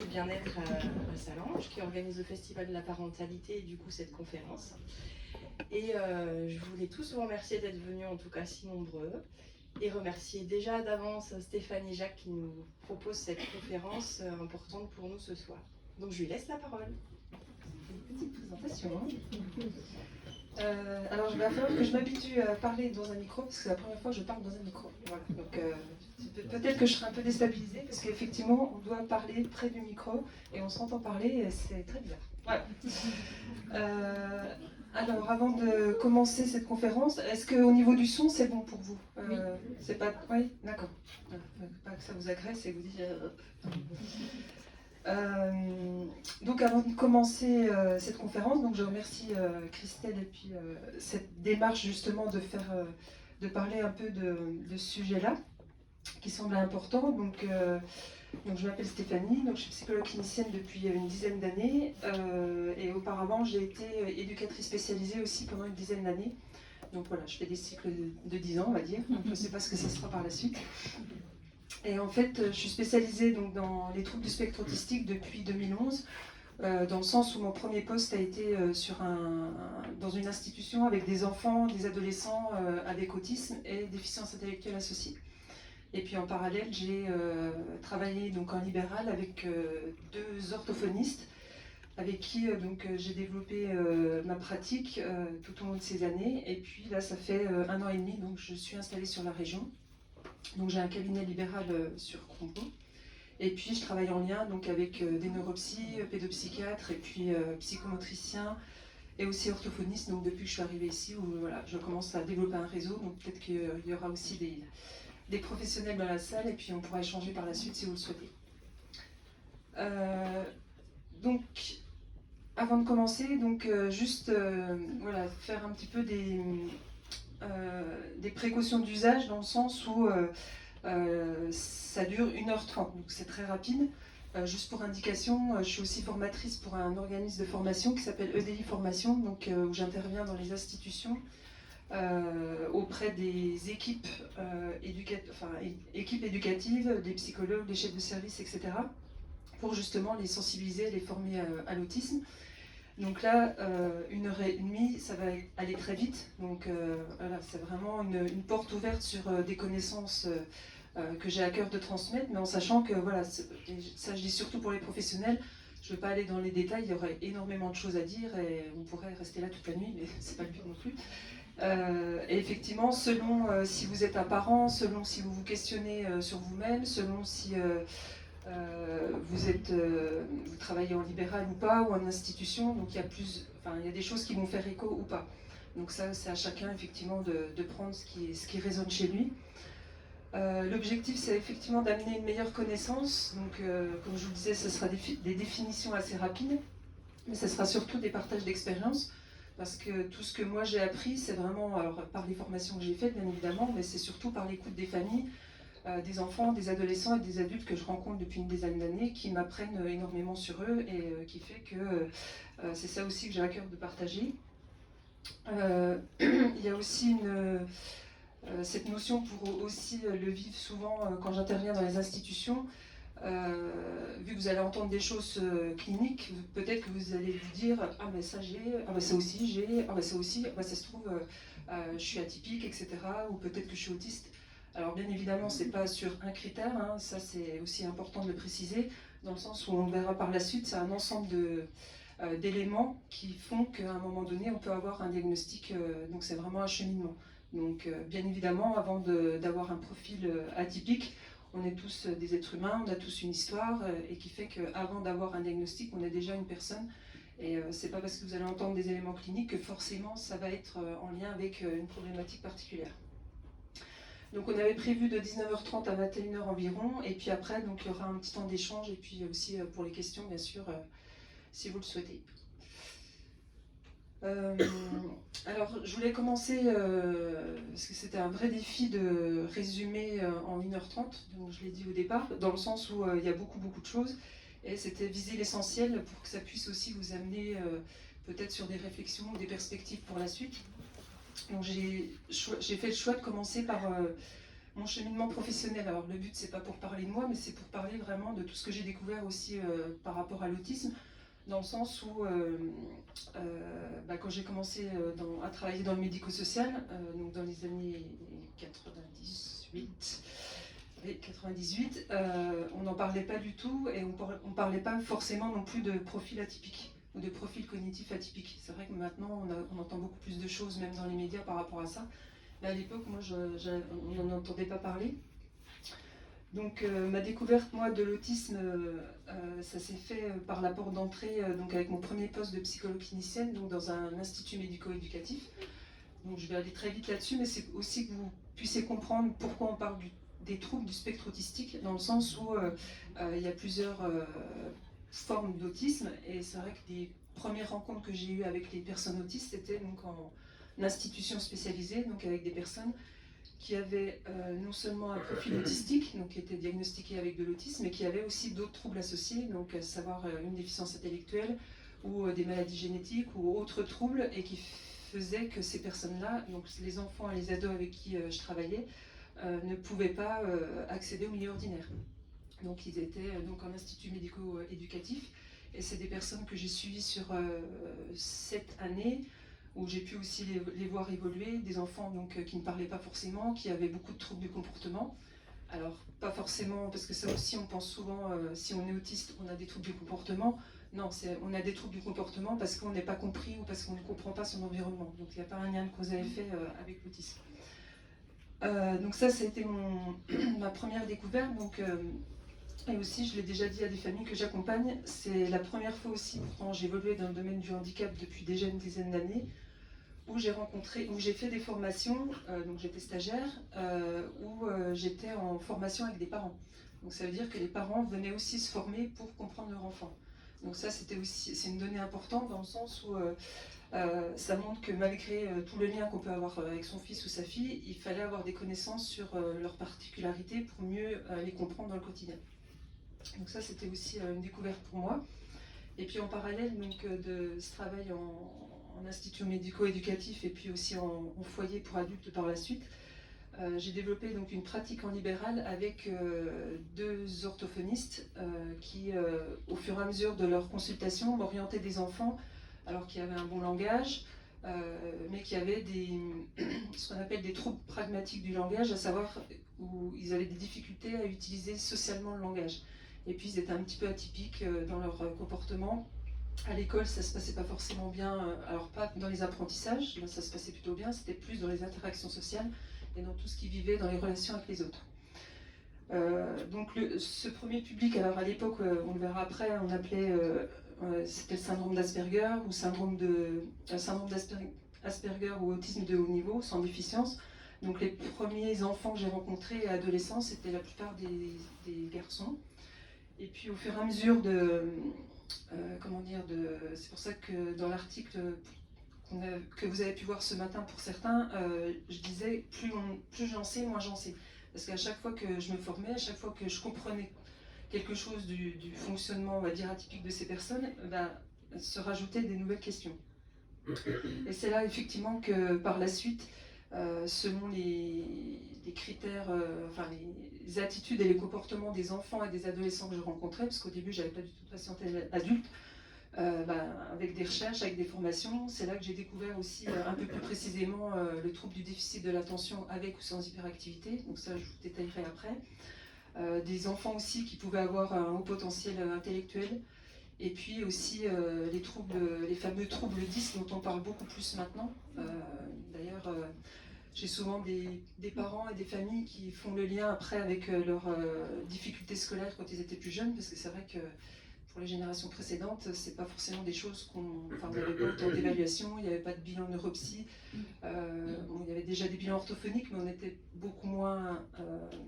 Bien-être à Salange, qui organise le Festival de la parentalité et du coup cette conférence. Et je voulais tous vous remercier d'être venus, en tout cas si nombreux, et remercier déjà d'avance Stéphanie Jacques qui nous propose cette conférence importante pour nous ce soir. Donc je lui laisse la parole. Une petite présentation. Alors il va falloir que je m'habitue à parler dans un micro, parce que c'est la première fois que je parle dans un micro. Voilà. Donc peut-être que je serai un peu déstabilisée, parce qu'effectivement on doit parler près du micro, et on s'entend parler, et c'est très bizarre. Voilà. Alors avant de commencer cette conférence, est-ce qu'au niveau du son c'est bon pour vous? Oui. C'est pas... Oui, d'accord. Pas que ça vous agresse et vous dites... Donc avant de commencer cette conférence, donc je remercie Christelle et puis cette démarche justement de parler un peu de ce sujet-là qui semble important. Donc je m'appelle Stéphanie, donc je suis psychologue clinicienne depuis une dizaine d'années et auparavant j'ai été éducatrice spécialisée aussi pendant une dizaine d'années. Donc voilà, je fais des cycles de 10 ans on va dire, donc je ne sais pas ce que ça sera par la suite. Et en fait, je suis spécialisée donc, dans les troubles du spectre autistique depuis 2011, dans le sens où mon premier poste a été dans une institution avec des enfants, des adolescents avec autisme et déficience intellectuelle associée. Et puis en parallèle, j'ai travaillé donc, en libéral avec deux orthophonistes avec qui j'ai développé ma pratique tout au long de ces années. Et puis là, ça fait 1 an et demi, donc je suis installée sur la région. Donc j'ai un cabinet libéral sur Crombault. Et puis je travaille en lien donc, avec des neuropsys, pédopsychiatres et puis psychomotriciens et aussi orthophonistes. Donc depuis que je suis arrivée ici, où voilà, je commence à développer un réseau. Donc peut-être qu'il y aura aussi des professionnels dans la salle et puis on pourra échanger par la suite si vous le souhaitez. Donc avant de commencer, juste voilà, faire un petit peu des précautions d'usage dans le sens où ça dure 1h30, donc c'est très rapide. Juste pour indication, je suis aussi formatrice pour un organisme de formation qui s'appelle EDI Formation, donc, où j'interviens dans les institutions auprès des équipes, équipes éducatives, des psychologues, des chefs de service, etc. pour justement les sensibiliser, les former à l'autisme. Donc là, 1h30, ça va aller très vite. Donc voilà, c'est vraiment une porte ouverte sur des connaissances que j'ai à cœur de transmettre, mais en sachant que, voilà, ça je dis surtout pour les professionnels, je ne veux pas aller dans les détails, il y aurait énormément de choses à dire et on pourrait rester là toute la nuit, mais c'est pas le but non plus. Et effectivement, selon si vous êtes un parent, selon si vous vous questionnez sur vous-même, selon si vous travaillez en libéral ou pas, ou en institution, donc il y a des choses qui vont faire écho ou pas. Donc ça, c'est à chacun effectivement de prendre ce qui résonne chez lui. L'objectif, c'est effectivement d'amener une meilleure connaissance. Donc, comme je vous le disais, ce sera des définitions assez rapides, mais ce sera surtout des partages d'expériences, parce que tout ce que moi j'ai appris, c'est vraiment, alors par les formations que j'ai faites, bien évidemment, mais c'est surtout par l'écoute des familles, des enfants, des adolescents et des adultes que je rencontre depuis une dizaine d'années, qui m'apprennent énormément sur eux et qui fait que c'est ça aussi que j'ai à cœur de partager. Il y a aussi cette notion pour aussi le vivre souvent quand j'interviens dans les institutions. Vu que vous allez entendre des choses cliniques, peut-être que vous allez vous dire « Ah mais ça j'ai, ah mais ça aussi j'ai, ah mais ça aussi, ah, ça se trouve je suis atypique, etc. » ou peut-être que je suis autiste. Alors bien évidemment, c'est pas sur un critère, hein, ça c'est aussi important de le préciser, dans le sens où on verra par la suite, c'est un ensemble d'éléments qui font qu'à un moment donné, on peut avoir un diagnostic, donc c'est vraiment un cheminement. Donc bien évidemment, avant d'avoir un profil atypique, on est tous des êtres humains, on a tous une histoire, et qui fait qu'avant d'avoir un diagnostic, on est déjà une personne. Et c'est pas parce que vous allez entendre des éléments cliniques que forcément ça va être en lien avec une problématique particulière. Donc on avait prévu de 19h30 à 21h environ, et puis après donc, il y aura un petit temps d'échange, et puis aussi pour les questions bien sûr, si vous le souhaitez. Alors je voulais commencer, parce que c'était un vrai défi de résumer en 1h30, donc je l'ai dit au départ, dans le sens où il y a beaucoup de choses, et c'était viser l'essentiel pour que ça puisse aussi vous amener peut-être sur des réflexions ou des perspectives pour la suite. Donc j'ai fait le choix de commencer par mon cheminement professionnel. Alors le but c'est pas pour parler de moi, mais c'est pour parler vraiment de tout ce que j'ai découvert aussi par rapport à l'autisme, dans le sens où quand j'ai commencé à travailler dans le médico-social, donc dans les années 98, oui, 98, on n'en parlait pas du tout et on parlait pas forcément non plus de profil atypique ou de profil cognitif atypique. C'est vrai que maintenant on entend beaucoup plus de choses, même dans les médias, par rapport à ça. Mais à l'époque, moi, on n'en entendait pas parler. Donc ma découverte, moi, de l'autisme, ça s'est fait par la porte d'entrée, donc avec mon premier poste de psychologue clinicienne, donc dans un institut médico-éducatif. Donc je vais aller très vite là-dessus, mais c'est aussi que vous puissiez comprendre pourquoi on parle des troubles du spectre autistique, dans le sens où il y a plusieurs formes d'autisme, et c'est vrai que les premières rencontres que j'ai eues avec les personnes autistes, c'était donc en institution spécialisée, donc avec des personnes qui avaient non seulement un profil autistique, donc qui étaient diagnostiqués avec de l'autisme, mais qui avaient aussi d'autres troubles associés, donc à savoir une déficience intellectuelle ou des maladies génétiques ou autres troubles, et qui faisaient que ces personnes-là, donc les enfants et les ados avec qui je travaillais, ne pouvaient pas accéder au milieu ordinaire. Donc ils étaient donc en institut médico-éducatif, et c'est des personnes que j'ai suivies sur 7 années, où j'ai pu aussi les voir évoluer, des enfants donc, qui ne parlaient pas forcément, qui avaient beaucoup de troubles du comportement. Alors, pas forcément, parce que ça aussi, on pense souvent, si on est autiste, on a des troubles du comportement. Non, on a des troubles du comportement parce qu'on n'est pas compris ou parce qu'on ne comprend pas son environnement. Donc, il n'y a pas un lien de cause à effet avec l'autisme. Donc ça a été ma première découverte. Donc, et aussi, je l'ai déjà dit à des familles que j'accompagne, c'est la première fois aussi, pourtant j'ai évolué dans le domaine du handicap depuis déjà une dizaine d'années, où j'ai fait des formations, donc j'étais stagiaire, où j'étais en formation avec des parents. Donc ça veut dire que les parents venaient aussi se former pour comprendre leur enfant. Donc ça c'est une donnée importante dans le sens où ça montre que malgré tout le lien qu'on peut avoir avec son fils ou sa fille, il fallait avoir des connaissances sur leurs particularités pour mieux les comprendre dans le quotidien. Donc ça c'était aussi une découverte pour moi. Et puis en parallèle donc, de ce travail en institut médico-éducatif et puis aussi en foyer pour adultes par la suite, j'ai développé donc une pratique en libéral avec 2 orthophonistes qui, au fur et à mesure de leur consultation, m'orientaient des enfants alors qui avaient un bon langage, mais qui avaient ce qu'on appelle des troubles pragmatiques du langage, à savoir où ils avaient des difficultés à utiliser socialement le langage. Et puis ils étaient un petit peu atypiques dans leur comportement. À l'école, ça se passait pas forcément bien, alors pas dans les apprentissages, là ça se passait plutôt bien, c'était plus dans les interactions sociales et dans tout ce qu'ils vivaient dans les relations avec les autres. Donc ce premier public, alors à l'époque, on le verra après, on appelait, c'était le syndrome d'Asperger ou syndrome d'Asperger ou autisme de haut niveau, sans déficience. Donc les premiers enfants que j'ai rencontrés et adolescents, c'était la plupart des garçons. Et puis au fur et à mesure c'est pour ça que dans l'article que vous avez pu voir ce matin pour certains, je disais plus j'en sais, moins j'en sais. Parce qu'à chaque fois que je me formais, à chaque fois que je comprenais quelque chose du fonctionnement, on va dire, atypique de ces personnes, se rajoutaient des nouvelles questions. Et c'est là effectivement que par la suite, selon les critères, les attitudes et les comportements des enfants et des adolescents que je rencontrais, parce qu'au début j'avais pas du tout de patientèle adulte, avec des recherches, avec des formations, c'est là que j'ai découvert aussi un peu plus précisément le trouble du déficit de l'attention avec ou sans hyperactivité, donc ça je vous détaillerai après. Des enfants aussi qui pouvaient avoir un haut potentiel intellectuel, et puis aussi les fameux troubles 10 dont on parle beaucoup plus maintenant. D'ailleurs, j'ai souvent des parents et des familles qui font le lien après avec leurs difficultés scolaires quand ils étaient plus jeunes, parce que c'est vrai que pour les générations précédentes, c'est pas forcément des choses il n'y avait pas autant d'évaluation, il n'y avait pas de bilan neuropsy, il y avait déjà des bilans orthophoniques, mais on était beaucoup moins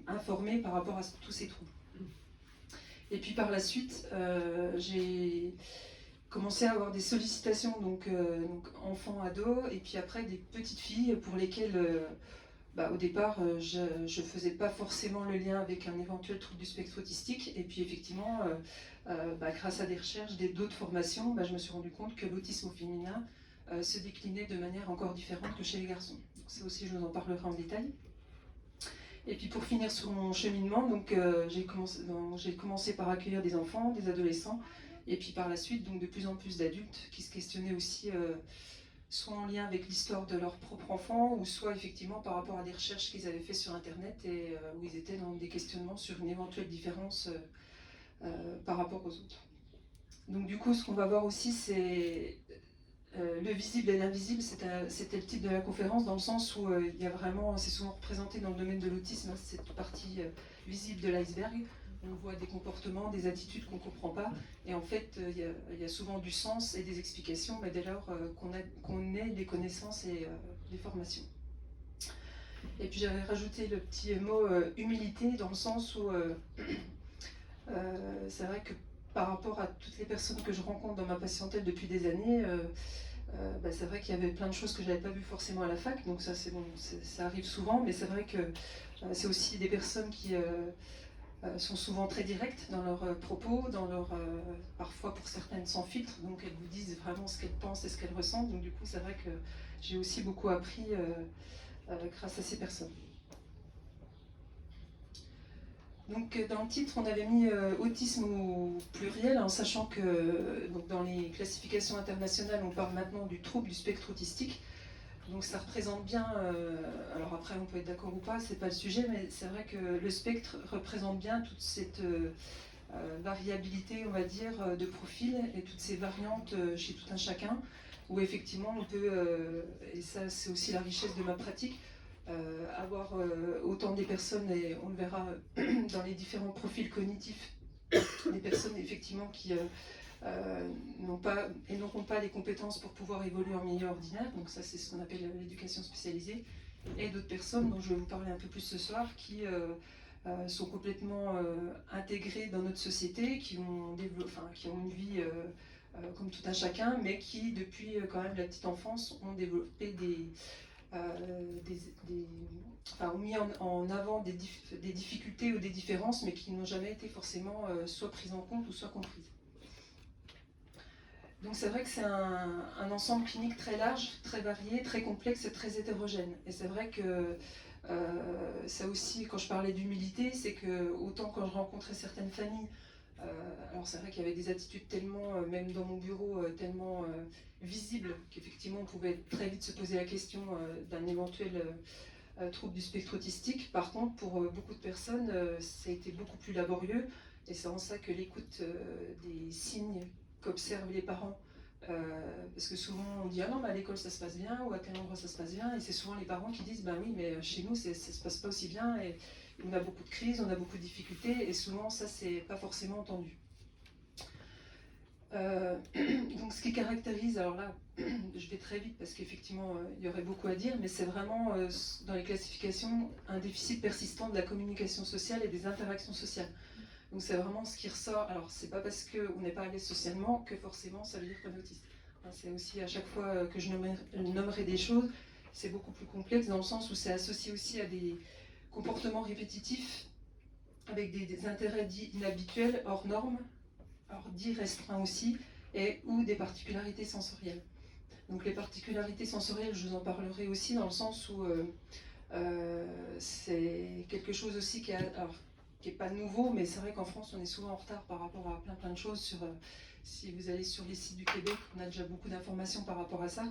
informés par rapport à tous ces troubles. Et puis par la suite, j'ai commencé à avoir des sollicitations, donc enfants, ados, et puis après des petites filles pour lesquelles, au départ, je ne faisais pas forcément le lien avec un éventuel trouble du spectre autistique. Et puis effectivement, grâce à des recherches, d'autres formations, je me suis rendu compte que l'autisme au féminin se déclinait de manière encore différente que chez les garçons. Donc ça aussi, je vous en parlerai en détail. Et puis pour finir sur mon cheminement, donc, j'ai commencé par accueillir des enfants, des adolescents, et puis par la suite, donc, de plus en plus d'adultes qui se questionnaient aussi, soit en lien avec l'histoire de leur propre enfant, ou soit effectivement par rapport à des recherches qu'ils avaient fait sur Internet, et où ils étaient dans des questionnements sur une éventuelle différence par rapport aux autres. Donc du coup, ce qu'on va voir aussi, c'est le visible et l'invisible. C'était le titre de la conférence, dans le sens où il y a vraiment, c'est souvent représenté dans le domaine de l'autisme, cette partie visible de l'iceberg. On voit des comportements, des attitudes qu'on ne comprend pas, et en fait, il y a souvent du sens et des explications, mais dès lors qu'on ait des connaissances et des formations. Et puis j'avais rajouté le petit mot humilité, dans le sens où c'est vrai que par rapport à toutes les personnes que je rencontre dans ma patientèle depuis des années, c'est vrai qu'il y avait plein de choses que je n'avais pas vues forcément à la fac, donc ça c'est bon, ça arrive souvent, mais c'est vrai que c'est aussi des personnes qui sont souvent très directes dans leurs propos, parfois pour certaines sans filtre, donc elles vous disent vraiment ce qu'elles pensent et ce qu'elles ressentent, donc du coup c'est vrai que j'ai aussi beaucoup appris grâce à ces personnes. Donc dans le titre, on avait mis autisme au pluriel, en sachant que donc, dans les classifications internationales, on parle maintenant du trouble du spectre autistique. Donc ça représente bien, alors après on peut être d'accord ou pas, c'est pas le sujet, mais c'est vrai que le spectre représente bien toute cette variabilité, on va dire, de profil et toutes ces variantes chez tout un chacun, où effectivement on peut, et ça c'est aussi la richesse de ma pratique, avoir autant des personnes, et on le verra dans les différents profils cognitifs, des personnes effectivement qui n'auront pas les compétences pour pouvoir évoluer en milieu ordinaire, donc ça c'est ce qu'on appelle l'éducation spécialisée, et d'autres personnes dont je vais vous parler un peu plus ce soir, qui sont complètement intégrées dans notre société, qui ont une vie comme tout un chacun, mais qui depuis quand même la petite enfance ont développé ont mis en avant des difficultés ou des différences, mais qui n'ont jamais été forcément soit prises en compte ou soit comprises. Donc c'est vrai que c'est un ensemble clinique très large, très varié, très complexe et très hétérogène. Et c'est vrai que ça aussi, quand je parlais d'humilité, c'est que autant quand je rencontrais certaines familles, alors c'est vrai qu'il y avait des attitudes tellement, même dans mon bureau, tellement visibles, qu'effectivement on pouvait très vite se poser la question d'un éventuel trouble du spectre autistique. Par contre, pour beaucoup de personnes, ça a été beaucoup plus laborieux, et c'est en ça que l'écoute des signes qu'observent les parents, parce que souvent on dit ah non, mais à l'école ça se passe bien, ou à tel endroit ça se passe bien, et c'est souvent les parents qui disent bah oui, mais chez nous ça se passe pas aussi bien, et on a beaucoup de crises, on a beaucoup de difficultés, et souvent ça c'est pas forcément entendu. Donc ce qui caractérise, alors là je vais très vite parce qu'effectivement il y aurait beaucoup à dire, mais c'est vraiment dans les classifications un déficit persistant de la communication sociale et des interactions sociales. Donc c'est vraiment ce qui ressort. Alors c'est pas parce qu'on n'est pas à l'aise socialement que forcément ça veut dire qu'on est autiste. C'est aussi à chaque fois que je nommerai des choses, c'est beaucoup plus complexe dans le sens où c'est associé aussi à des comportements répétitifs avec des intérêts dits inhabituels, hors normes, hors dits restreints aussi, et ou des particularités sensorielles. Donc les particularités sensorielles, je vous en parlerai aussi dans le sens où c'est quelque chose aussi qui est pas nouveau, mais c'est vrai qu'en France on est souvent en retard par rapport à plein de choses. Si vous allez sur les sites du Québec, on a déjà beaucoup d'informations par rapport à ça,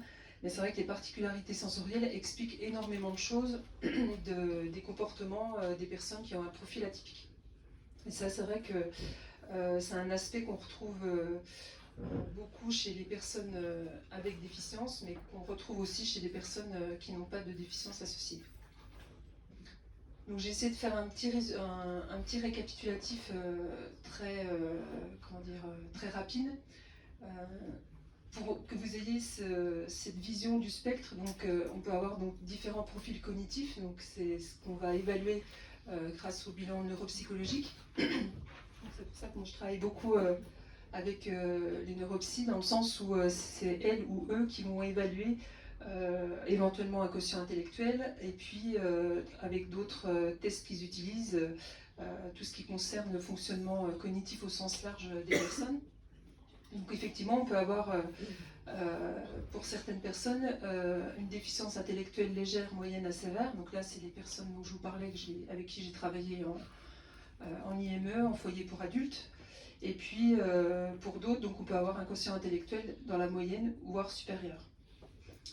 mais c'est vrai que les particularités sensorielles expliquent énormément de choses des comportements des personnes qui ont un profil atypique. Et ça c'est vrai que c'est un aspect qu'on retrouve beaucoup chez les personnes avec déficience, mais qu'on retrouve aussi chez des personnes qui n'ont pas de déficience associée. Donc j'ai essayé de faire un petit récapitulatif très rapide pour que vous ayez cette vision du spectre. Donc on peut avoir donc différents profils cognitifs, donc c'est ce qu'on va évaluer grâce au bilan neuropsychologique. C'est pour ça que moi je travaille beaucoup avec les neuropsys, dans le sens où c'est elles ou eux qui vont évaluer éventuellement un quotient intellectuel, et puis avec d'autres tests qu'ils utilisent, tout ce qui concerne le fonctionnement cognitif au sens large des personnes. Donc effectivement, on peut avoir, pour certaines personnes, une déficience intellectuelle légère, moyenne à sévère. Donc là, c'est les personnes dont je vous parlais, avec qui j'ai travaillé en IME, en foyer pour adultes. Et puis, pour d'autres, donc on peut avoir un quotient intellectuel dans la moyenne, voire supérieur.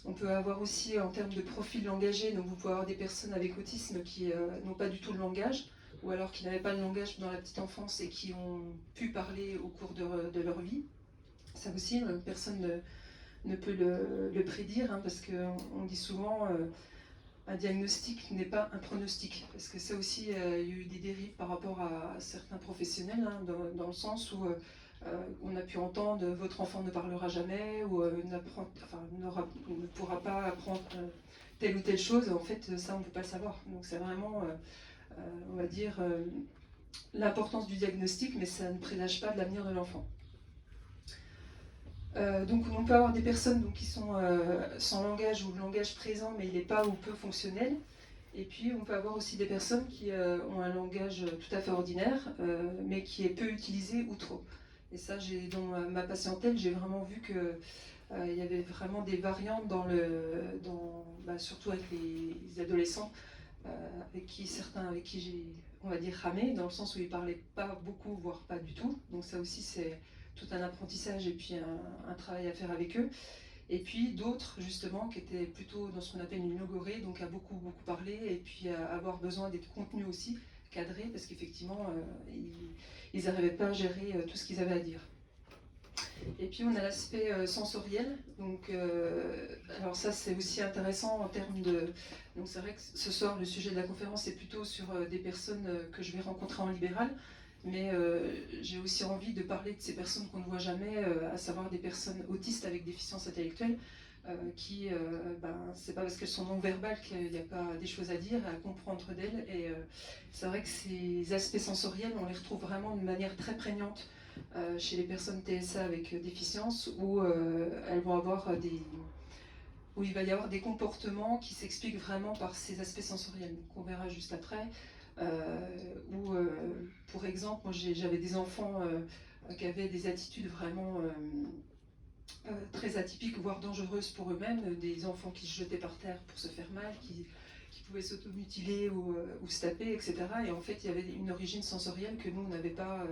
On peut avoir aussi, en termes de profil langagier, donc vous pouvez avoir des personnes avec autisme qui n'ont pas du tout le langage, ou alors qui n'avaient pas le langage dans la petite enfance et qui ont pu parler au cours de leur vie. Ça aussi, personne ne peut le prédire, hein, parce qu'on dit souvent un diagnostic n'est pas un pronostic. Parce que ça aussi, il y a eu des dérives par rapport à certains professionnels, hein, dans le sens où on a pu entendre votre enfant ne parlera jamais ou ne pourra pas apprendre telle ou telle chose. En fait, ça, on ne peut pas le savoir. Donc c'est vraiment, on va dire, l'importance du diagnostic, mais ça ne présage pas de l'avenir de l'enfant. Donc on peut avoir des personnes donc, qui sont sans langage ou le langage présent mais il n'est pas ou peu fonctionnel. Et puis on peut avoir aussi des personnes qui ont un langage tout à fait ordinaire mais qui est peu utilisé ou trop. Et ça, dans ma patientèle, j'ai vraiment vu que il y avait vraiment des variantes surtout avec les adolescents, certains avec qui j'ai, on va dire, ramé, dans le sens où ils ne parlaient pas beaucoup, voire pas du tout. Donc ça aussi, c'est tout un apprentissage et puis un travail à faire avec eux. Et puis d'autres, justement, qui étaient plutôt dans ce qu'on appelle une logorée, donc à beaucoup parler et puis à avoir besoin d'être contenus aussi, cadrés, parce qu'effectivement, ils n'arrivaient pas à gérer tout ce qu'ils avaient à dire. Et puis on a l'aspect sensoriel, donc alors ça c'est aussi intéressant en termes de... Donc c'est vrai que ce soir le sujet de la conférence est plutôt sur des personnes que je vais rencontrer en libéral, mais j'ai aussi envie de parler de ces personnes qu'on ne voit jamais, à savoir des personnes autistes avec déficience intellectuelle, qui, c'est pas parce qu'elles sont non-verbales qu'il n'y a pas des choses à dire, à comprendre d'elles, et c'est vrai que ces aspects sensoriels, on les retrouve vraiment de manière très prégnante chez les personnes TSA avec déficience, où elles vont avoir où il va y avoir des comportements qui s'expliquent vraiment par ces aspects sensoriels, qu'on verra juste après. Pour exemple, moi j'avais des enfants qui avaient des attitudes vraiment très atypiques, voire dangereuses pour eux-mêmes, des enfants qui se jetaient par terre pour se faire mal, qui pouvaient s'automutiler ou se taper, etc. Et en fait, il y avait une origine sensorielle que nous, on n'avait pas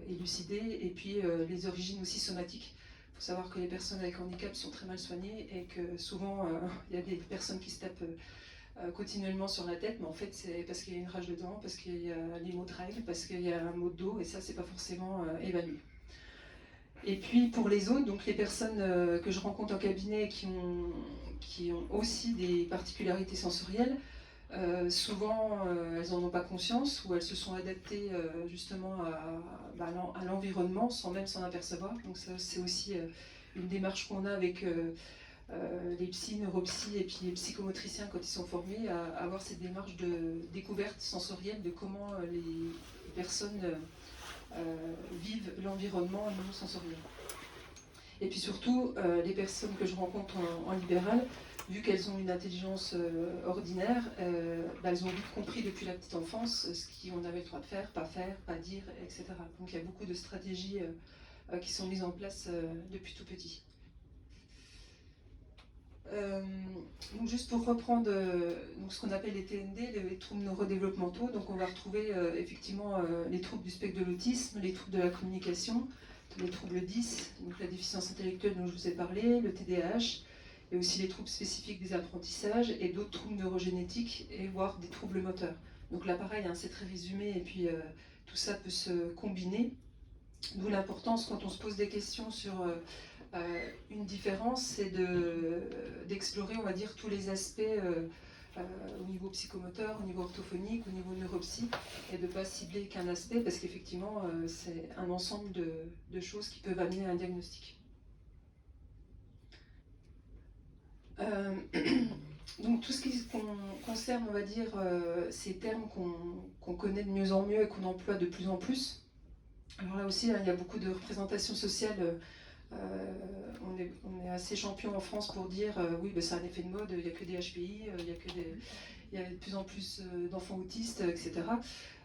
élucidée, et puis les origines aussi somatiques. Il faut savoir que les personnes avec handicap sont très mal soignées et que souvent, il y a des personnes qui se tapent continuellement sur la tête, mais en fait c'est parce qu'il y a une rage de dents, parce qu'il y a des maux de règles, parce qu'il y a un mot de dos, et ça c'est pas forcément évalué. Et puis pour les autres, donc les personnes que je rencontre en cabinet qui ont aussi des particularités sensorielles, souvent elles n'en ont pas conscience, ou elles se sont adaptées justement à l'environnement sans même s'en apercevoir. Donc ça c'est aussi une démarche qu'on a avec les psys, neuropsys et puis les psychomotriciens quand ils sont formés à avoir cette démarche de découverte sensorielle de comment les personnes vivent l'environnement au niveau sensoriel. Et puis surtout, les personnes que je rencontre en libéral, vu qu'elles ont une intelligence ordinaire, elles ont vite compris depuis la petite enfance ce qu'on avait le droit de faire, pas dire, etc. Donc il y a beaucoup de stratégies qui sont mises en place depuis tout petit. Donc juste pour reprendre donc ce qu'on appelle les TND, les troubles neurodéveloppementaux, donc on va retrouver effectivement les troubles du spectre de l'autisme, les troubles de la communication, les troubles 10, donc la déficience intellectuelle dont je vous ai parlé, le TDAH, et aussi les troubles spécifiques des apprentissages et d'autres troubles neurogénétiques et voire des troubles moteurs. Donc là pareil, hein, c'est très résumé et puis tout ça peut se combiner, d'où l'importance quand on se pose des questions sur une différence, c'est d'explorer, on va dire, tous les aspects au niveau psychomoteur, au niveau orthophonique, au niveau neuropsy, et de ne pas cibler qu'un aspect, parce qu'effectivement, c'est un ensemble de choses qui peuvent amener à un diagnostic. Donc tout ce qui concerne, on va dire, ces termes qu'on connaît de mieux en mieux et qu'on emploie de plus en plus. Alors là aussi, il y a beaucoup de représentations sociales. On est assez champion en France pour dire oui, c'est un effet de mode, il n'y a que des HPI, il y a de plus en plus d'enfants autistes, etc.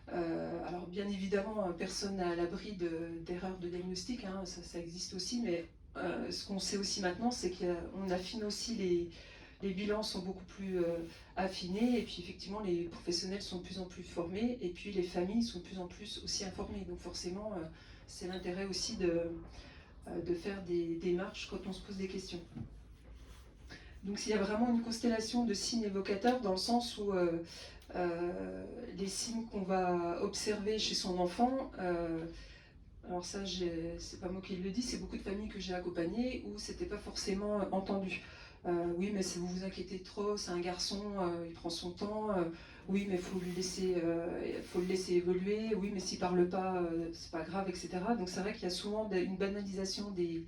Alors bien évidemment, personne n'est à l'abri d'erreurs de diagnostic, hein, ça existe aussi, mais ce qu'on sait aussi maintenant, c'est qu'on affine aussi les bilans sont beaucoup plus affinés, et puis effectivement les professionnels sont de plus en plus formés, et puis les familles sont de plus en plus aussi informées. Donc forcément, c'est l'intérêt aussi de faire des démarches quand on se pose des questions. Donc il y a vraiment une constellation de signes évocateurs dans le sens où les signes qu'on va observer chez son enfant, alors ça c'est pas moi qui le dis, c'est beaucoup de familles que j'ai accompagnées où c'était pas forcément entendu. Oui, mais si vous vous inquiétez trop, c'est un garçon, il prend son temps. Oui, mais faut le laisser évoluer. Oui, mais s'il parle pas, c'est pas grave, etc. Donc c'est vrai qu'il y a souvent une banalisation des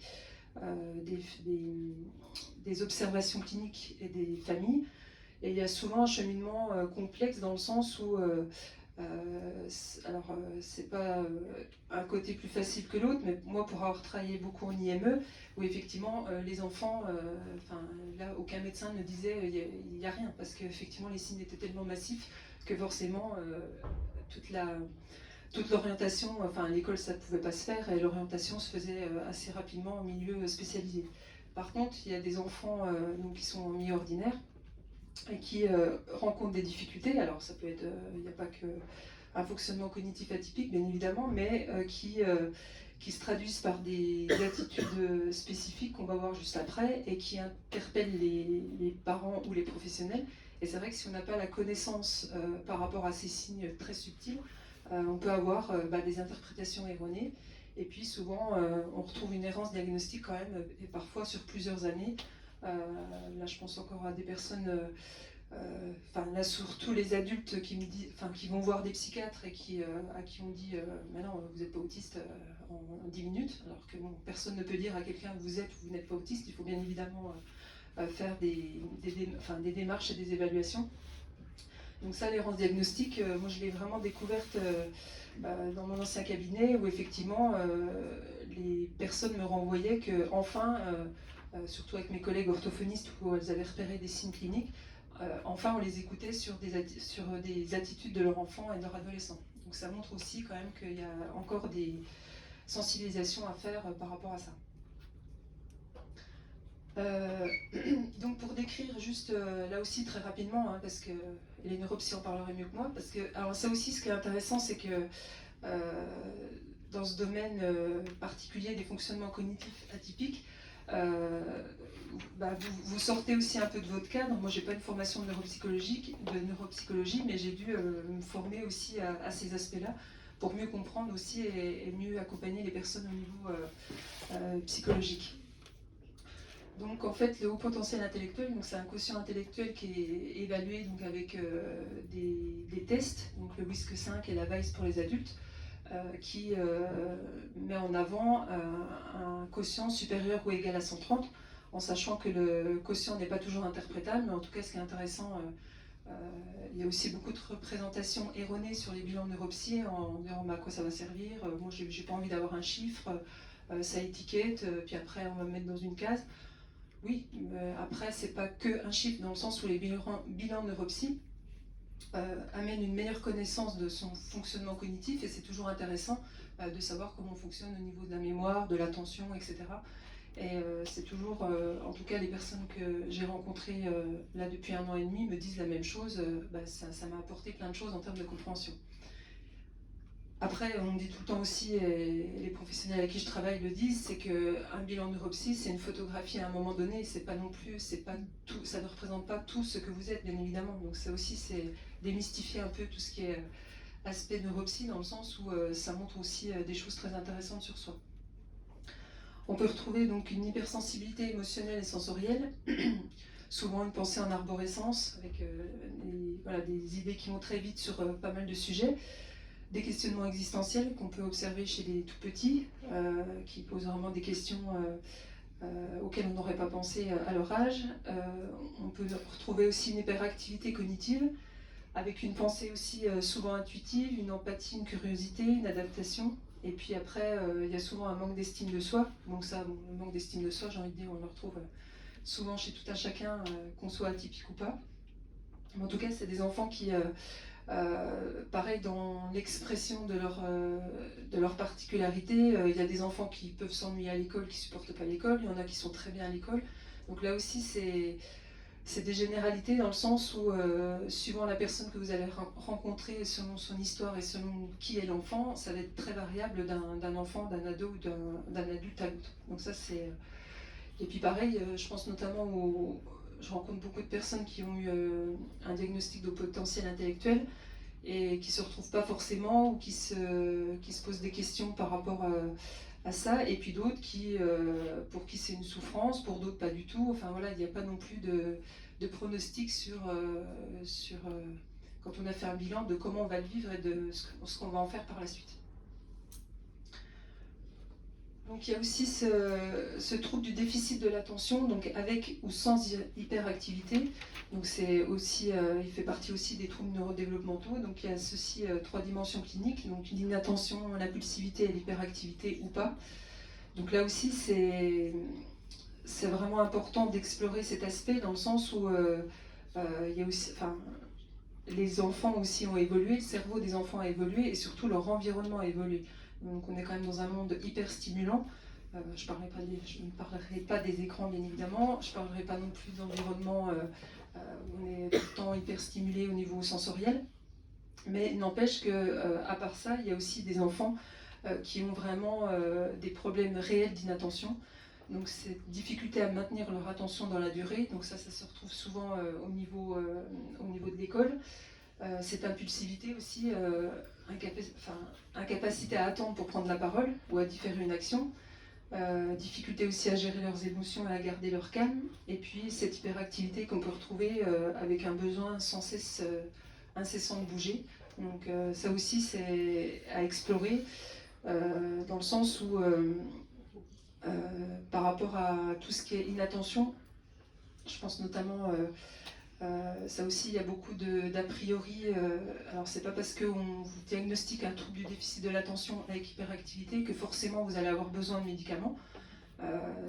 observations cliniques et des familles. Et il y a souvent un cheminement complexe dans le sens où, c'est pas un côté plus facile que l'autre, mais moi pour avoir travaillé beaucoup en IME, où effectivement les enfants, là aucun médecin ne disait il n'y a rien, parce qu'effectivement les signes étaient tellement massifs que forcément toute l'orientation, enfin à l'école ça ne pouvait pas se faire, et l'orientation se faisait assez rapidement en milieu spécialisé. Par contre, il y a des enfants donc, qui sont en milieu ordinaire, et qui rencontrent des difficultés. Alors ça peut être, il n'y a pas que un fonctionnement cognitif atypique, bien évidemment, mais qui se traduisent par des attitudes spécifiques qu'on va voir juste après et qui interpellent les parents ou les professionnels. Et c'est vrai que si on n'a pas la connaissance par rapport à ces signes très subtils, on peut avoir des interprétations erronées. Et puis souvent, on retrouve une errance diagnostique quand même, et parfois sur plusieurs années. Là, je pense encore à des personnes, là surtout les adultes qui me disent, qui vont voir des psychiatres et à qui on dit, mais non, vous n'êtes pas autiste en 10 minutes, alors que bon, personne ne peut dire à quelqu'un vous êtes ou vous n'êtes pas autiste. Il faut bien évidemment faire des démarches et des évaluations. Donc ça, l'errance diagnostique, moi je l'ai vraiment découverte dans mon ancien cabinet où effectivement les personnes me renvoyaient que enfin, surtout avec mes collègues orthophonistes où elles avaient repéré des signes cliniques, enfin on les écoutait sur des attitudes de leur enfant et de leur adolescent. Donc ça montre aussi quand même qu'il y a encore des sensibilisations à faire par rapport à ça. Donc pour décrire juste là aussi très rapidement, hein, parce que les neuropsy en parleraient mieux que moi, parce que alors ça aussi ce qui est intéressant c'est que dans ce domaine particulier des fonctionnements cognitifs atypiques, vous sortez aussi un peu de votre cadre. Moi j'ai pas une formation de neuropsychologie, mais j'ai dû me former aussi à ces aspects-là pour mieux comprendre aussi et mieux accompagner les personnes au niveau psychologique. Donc en fait, le haut potentiel intellectuel, c'est un quotient intellectuel qui est évalué donc, avec des tests, donc le WISC-5 et la VICE pour les adultes, qui met en avant un quotient supérieur ou égal à 130, en sachant que le quotient n'est pas toujours interprétable, mais en tout cas ce qui est intéressant, il y a aussi beaucoup de représentations erronées sur les bilans de neuropsy en disant à quoi ça va servir, moi j'ai pas envie d'avoir un chiffre, ça étiquette, puis après on va me mettre dans une case. Oui, après, c'est pas que un chiffre, dans le sens où les bilans de neuropsy amènent une meilleure connaissance de son fonctionnement cognitif, et c'est toujours intéressant de savoir comment on fonctionne au niveau de la mémoire, de l'attention, etc. Et c'est toujours, en tout cas, les personnes que j'ai rencontrées là depuis 1 an et demi me disent la même chose, ça m'a apporté plein de choses en termes de compréhension. Après, on me dit tout le temps aussi, et les professionnels avec qui je travaille le disent, c'est qu'un bilan neuropsy, c'est une photographie à un moment donné, c'est pas non plus, c'est pas tout, ça ne représente pas tout ce que vous êtes, bien évidemment. Donc ça aussi, c'est démystifier un peu tout ce qui est aspect neuropsy, dans le sens où ça montre aussi des choses très intéressantes sur soi. On peut retrouver donc une hypersensibilité émotionnelle et sensorielle, souvent une pensée en arborescence, avec des idées qui vont très vite sur pas mal de sujets. Des questionnements existentiels qu'on peut observer chez les tout petits, qui posent vraiment des questions auxquelles on n'aurait pas pensé à leur âge. On peut retrouver aussi une hyperactivité cognitive, avec une pensée aussi souvent intuitive, une empathie, une curiosité, une adaptation. Et puis après, il y a souvent un manque d'estime de soi. Donc ça, le manque d'estime de soi, j'ai envie de dire, on le retrouve souvent chez tout un chacun, qu'on soit atypique ou pas. Mais en tout cas, c'est des enfants qui Pareil, dans l'expression de leur particularité, il y a des enfants qui peuvent s'ennuyer à l'école, qui ne supportent pas l'école, il y en a qui sont très bien à l'école. Donc là aussi, c'est des généralités dans le sens où, suivant la personne que vous allez rencontrer, selon son histoire et selon qui est l'enfant, ça va être très variable d'un enfant, d'un ado ou d'un adulte à l'autre. Donc ça, c'est... Et puis pareil, je pense notamment aux... Je rencontre beaucoup de personnes qui ont eu un diagnostic de potentiel intellectuel et qui ne se retrouvent pas forcément ou qui se posent des questions par rapport à ça, et puis d'autres pour qui c'est une souffrance, pour d'autres pas du tout. Enfin voilà, il n'y a pas non plus de pronostic sur quand on a fait un bilan, de comment on va le vivre et de ce qu'on va en faire par la suite. Donc il y a aussi ce trouble du déficit de l'attention, donc avec ou sans hyperactivité. Donc c'est aussi, il fait partie aussi des troubles neurodéveloppementaux. Donc il y a ceci 3 dimensions cliniques, donc l'inattention, l'impulsivité et l'hyperactivité ou pas. Donc là aussi c'est vraiment important d'explorer cet aspect dans le sens où il y a aussi, enfin, les enfants aussi ont évolué, le cerveau des enfants a évolué et surtout leur environnement a évolué. Donc on est quand même dans un monde hyper stimulant. Je ne parlerai pas des écrans bien évidemment, je ne parlerai pas non plus d'environnement où on est tout le temps hyper stimulé au niveau sensoriel. Mais n'empêche qu'à part ça, il y a aussi des enfants qui ont vraiment des problèmes réels d'inattention. Donc cette difficulté à maintenir leur attention dans la durée, donc ça se retrouve souvent au niveau de l'école. Cette impulsivité aussi, incapacité à attendre pour prendre la parole ou à différer une action, difficulté aussi à gérer leurs émotions et à garder leur calme, et puis cette hyperactivité qu'on peut retrouver avec un besoin sans cesse incessant de bouger. Donc ça aussi c'est à explorer dans le sens où par rapport à tout ce qui est inattention, je pense notamment ça aussi, il y a beaucoup d'a priori. Alors, c'est pas parce qu'on vous diagnostique un trouble du déficit de l'attention avec hyperactivité que forcément vous allez avoir besoin de médicaments.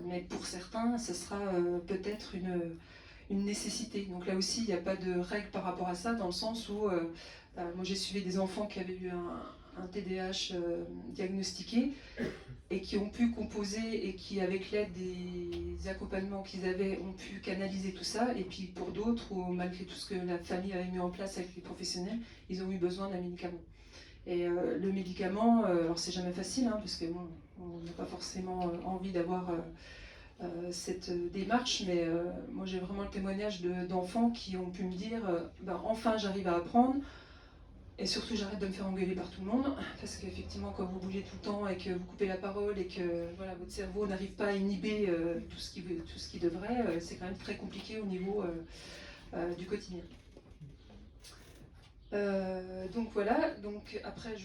Mais pour certains, ce sera peut-être une nécessité. Donc là aussi, il n'y a pas de règle par rapport à ça, dans le sens où moi j'ai suivi des enfants qui avaient eu un TDAH diagnostiqué et qui ont pu composer et qui, avec l'aide des accompagnements qu'ils avaient, ont pu canaliser tout ça. Et puis pour d'autres, où malgré tout ce que la famille avait mis en place avec les professionnels, ils ont eu besoin d'un médicament. Et le médicament, alors c'est jamais facile, hein, parce que bon, on n'a pas forcément envie d'avoir cette démarche, mais moi j'ai vraiment le témoignage d'enfants qui ont pu me dire ben, enfin j'arrive à apprendre. Et surtout, j'arrête de me faire engueuler par tout le monde, parce qu'effectivement, quand vous bougez tout le temps et que vous coupez la parole et que voilà, votre cerveau n'arrive pas à inhiber tout ce qui devrait, c'est quand même très compliqué au niveau du quotidien. Donc voilà, donc après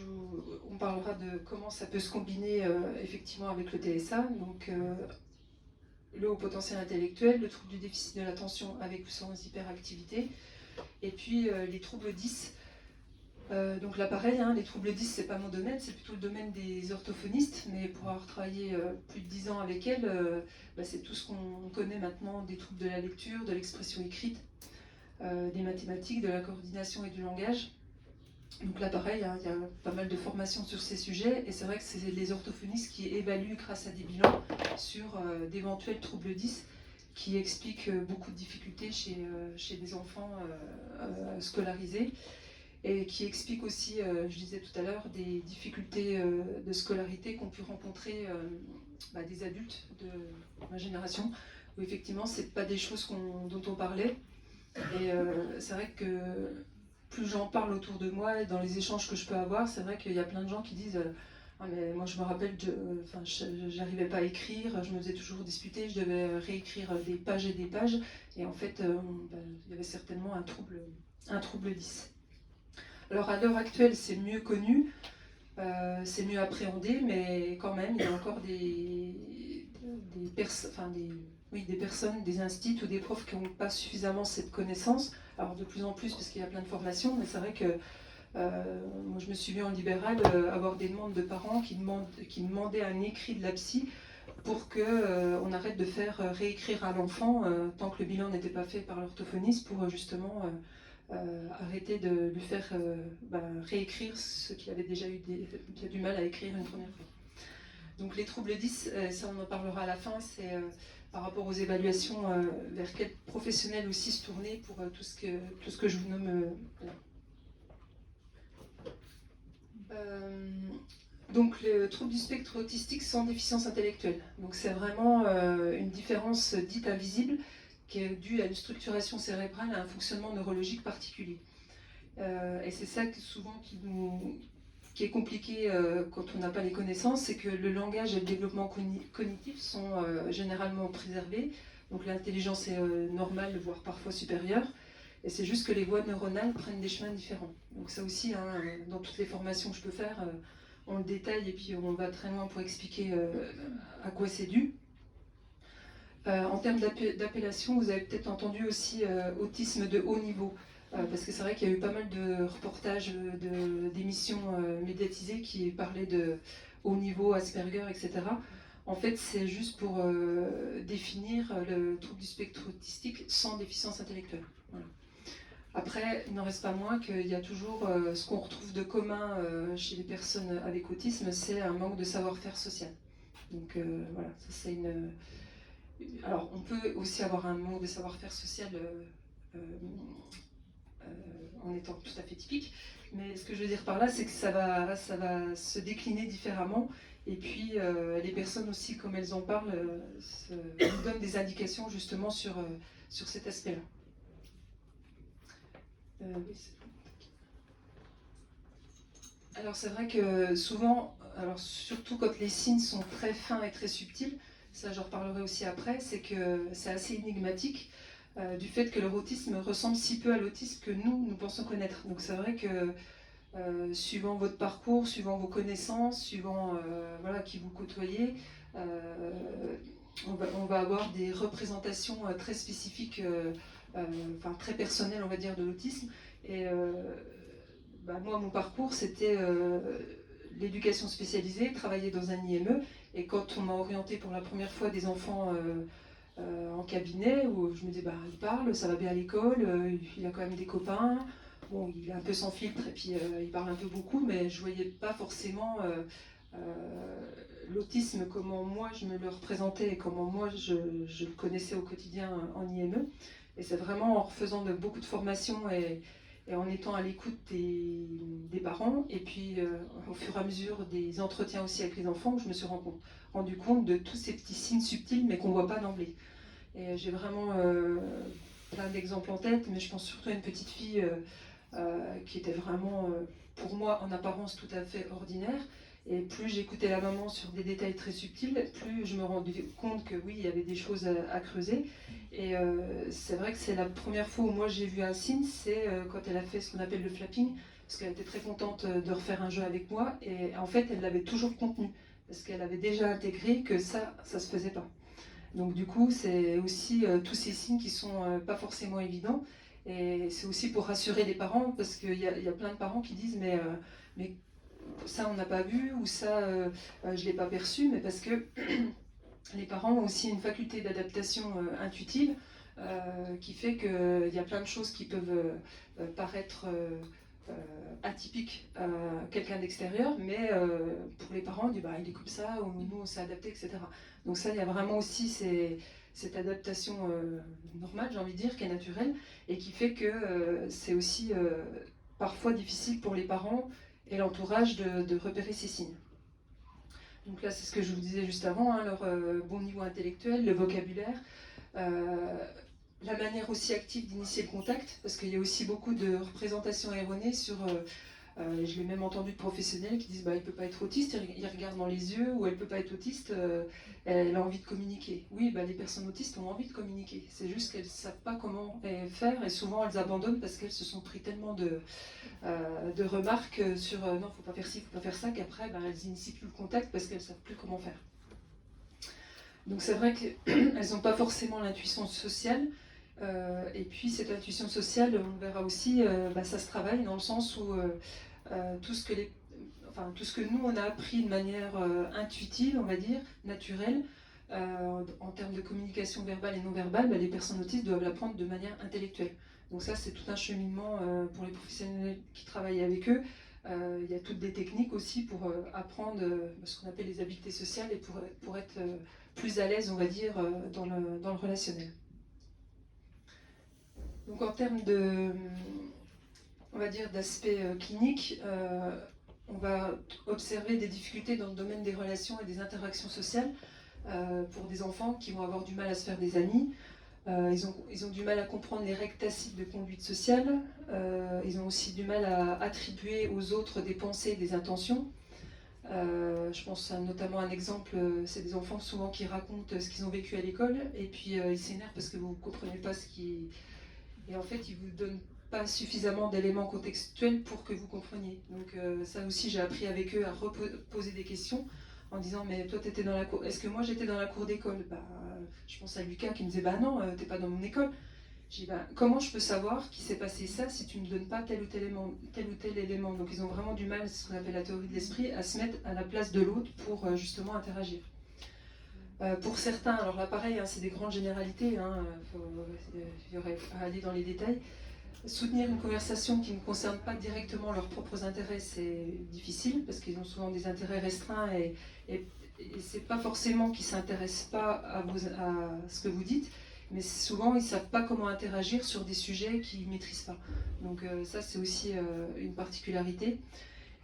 on parlera de comment ça peut se combiner effectivement avec le TSA. Donc le haut potentiel intellectuel, le trouble du déficit de l'attention avec ou sans hyperactivité, et puis les troubles 10. Donc là pareil, hein, les troubles 10 c'est pas mon domaine, c'est plutôt le domaine des orthophonistes, mais pour avoir travaillé plus de 10 ans avec elles, c'est tout ce qu'on connaît maintenant des troubles de la lecture, de l'expression écrite, des mathématiques, de la coordination et du langage. Donc là pareil, hein, il y a pas mal de formations sur ces sujets, et c'est vrai que c'est les orthophonistes qui évaluent grâce à des bilans sur d'éventuels troubles 10 qui expliquent beaucoup de difficultés chez des enfants scolarisés. Et qui explique aussi, je disais tout à l'heure, des difficultés de scolarité qu'ont pu rencontrer des adultes de ma génération, où effectivement, c'est pas des choses dont on parlait. Et c'est vrai que plus j'en parle autour de moi, et dans les échanges que je peux avoir, c'est vrai qu'il y a plein de gens qui disent ah, mais moi je me rappelle, j'arrivais pas à écrire, je me faisais toujours disputer, je devais réécrire des pages et des pages, et en fait, il y avait certainement un trouble 10. Alors à l'heure actuelle, c'est mieux connu, c'est mieux appréhendé, mais quand même, il y a encore des personnes, des instituts ou des profs qui n'ont pas suffisamment cette connaissance. Alors de plus en plus, parce qu'il y a plein de formations, mais c'est vrai que moi je me suis vue en libéral avoir des demandes de parents qui demandaient un écrit de la psy pour qu'on arrête de faire réécrire à l'enfant tant que le bilan n'était pas fait par l'orthophoniste pour justement arrêter de lui faire réécrire ce qu'il avait déjà eu qui a du mal à écrire une première fois. Donc les troubles 10, ça on en parlera à la fin, c'est par rapport aux évaluations, vers quel professionnel aussi se tourner pour tout ce que je vous nomme là. Donc le trouble du spectre autistique sans déficience intellectuelle. Donc c'est vraiment une différence dite invisible qui est due à une structuration cérébrale, à un fonctionnement neurologique particulier. Et c'est ça souvent qui est compliqué quand on n'a pas les connaissances, c'est que le langage et le développement cognitif sont généralement préservés. Donc l'intelligence est normale, voire parfois supérieure. Et c'est juste que les voies neuronales prennent des chemins différents. Donc ça aussi, hein, dans toutes les formations que je peux faire, on le détaille et puis on va très loin pour expliquer à quoi c'est dû. En termes d'appellation, vous avez peut-être entendu aussi autisme de haut niveau. Parce que c'est vrai qu'il y a eu pas mal de reportages, d'émissions médiatisées qui parlaient de haut niveau, Asperger, etc. En fait, c'est juste pour définir le trouble du spectre autistique sans déficience intellectuelle. Voilà. Après, il n'en reste pas moins qu'il y a toujours ce qu'on retrouve de commun chez les personnes avec autisme, c'est un manque de savoir-faire social. Donc voilà, ça c'est une... Alors, on peut aussi avoir un manque de savoir-faire social en étant tout à fait typique, mais ce que je veux dire par là, c'est que ça va se décliner différemment, et puis les personnes aussi, comme elles en parlent, nous donnent des indications justement sur cet aspect-là. Alors c'est vrai que souvent, alors surtout quand les signes sont très fins et très subtils, ça j'en reparlerai aussi après, c'est que c'est assez énigmatique du fait que leur autisme ressemble si peu à l'autisme que nous pensons connaître. Donc c'est vrai que suivant votre parcours, suivant vos connaissances, suivant voilà, qui vous côtoyez, on va avoir des représentations très spécifiques, enfin très personnelles on va dire de l'autisme. Et moi mon parcours c'était l'éducation spécialisée, travailler dans un IME, et quand on m'a orienté pour la première fois des enfants en cabinet, où je me disais, il parle, ça va bien à l'école, il a quand même des copains, bon, il est un peu sans filtre, et puis il parle un peu beaucoup, mais je voyais pas forcément l'autisme, comment moi je me le représentais, et comment moi je le connaissais au quotidien en IME. Et c'est vraiment en refaisant beaucoup de formations et en étant à l'écoute des parents, et puis au fur et à mesure des entretiens aussi avec les enfants, je me suis rendu compte de tous ces petits signes subtils, mais qu'on ne voit pas d'emblée. Et j'ai vraiment plein d'exemples en tête, mais je pense surtout à une petite fille qui était vraiment, pour moi, en apparence tout à fait ordinaire. Et plus j'écoutais la maman sur des détails très subtils, plus je me rendais compte que oui, il y avait des choses à creuser. Et c'est vrai que c'est la première fois où moi j'ai vu un signe, c'est quand elle a fait ce qu'on appelle le flapping, parce qu'elle était très contente de refaire un jeu avec moi, et en fait elle l'avait toujours contenu, parce qu'elle avait déjà intégré que ça se faisait pas. Donc du coup, c'est aussi tous ces signes qui sont pas forcément évidents, et c'est aussi pour rassurer les parents, parce qu'il y a plein de parents qui disent mais ça on n'a pas vu, ou ça je l'ai pas perçu, mais parce que les parents ont aussi une faculté d'adaptation intuitive qui fait qu'il y a plein de choses qui peuvent paraître atypiques à quelqu'un d'extérieur, mais pour les parents, on dit il est comme ça, ou nous on s'est adapté, etc. Donc ça, il y a vraiment aussi cette adaptation normale, j'ai envie de dire, qui est naturelle, et qui fait que c'est aussi parfois difficile pour les parents et l'entourage de repérer ces signes. Donc là, c'est ce que je vous disais juste avant, hein, leur bon niveau intellectuel, le vocabulaire, la manière aussi active d'initier le contact, parce qu'il y a aussi beaucoup de représentations erronées sur, je l'ai même entendu de professionnels qui disent il ne peut pas être autiste, il regarde dans les yeux, ou elle ne peut pas être autiste, elle a envie de communiquer. Oui, les personnes autistes ont envie de communiquer, c'est juste qu'elles ne savent pas comment faire, et souvent elles abandonnent parce qu'elles se sont pris tellement de remarques sur non, il ne faut pas faire ci, il ne faut pas faire ça, qu'après elles n'initient plus le contact parce qu'elles ne savent plus comment faire. Donc c'est vrai qu'elles n'ont pas forcément l'intuition sociale, et puis cette intuition sociale, on verra aussi, ça se travaille dans le sens où tout ce que nous on a appris de manière intuitive, on va dire, naturelle, en termes de communication verbale et non verbale, les personnes autistes doivent l'apprendre de manière intellectuelle. Donc ça, c'est tout un cheminement pour les professionnels qui travaillent avec eux. Il y a toutes des techniques aussi pour apprendre ce qu'on appelle les habiletés sociales et pour être plus à l'aise, on va dire, dans le relationnel. Donc en termes on va dire, d'aspect clinique, on va observer des difficultés dans le domaine des relations et des interactions sociales pour des enfants qui vont avoir du mal à se faire des amis. Ils ont du mal à comprendre les règles tacites de conduite sociale. Ils ont aussi du mal à attribuer aux autres des pensées, des intentions. Je pense notamment à un exemple, c'est des enfants souvent qui racontent ce qu'ils ont vécu à l'école et puis ils s'énervent parce que vous ne comprenez pas ce qui... Et en fait, ils ne vous donnent pas suffisamment d'éléments contextuels pour que vous compreniez. Donc ça aussi, j'ai appris avec eux à reposer des questions en disant mais toi t'étais dans la cour, est-ce que moi j'étais dans la cour d'école? Je pense à Lucas qui me disait bah non, t'es pas dans mon école. J'ai dit bah comment je peux savoir qu'il s'est passé ça si tu me donnes pas tel ou tel élément. Donc ils ont vraiment du mal, c'est ce qu'on appelle la théorie de l'esprit, à se mettre à la place de l'autre pour justement interagir. Pour certains, alors là pareil, hein, c'est des grandes généralités, il y aurait à aller dans les détails. Soutenir une conversation qui ne concerne pas directement leurs propres intérêts, c'est difficile parce qu'ils ont souvent des intérêts restreints et c'est pas forcément qu'ils ne s'intéressent pas à ce que vous dites, mais souvent ils ne savent pas comment interagir sur des sujets qu'ils ne maîtrisent pas. Donc ça c'est aussi une particularité.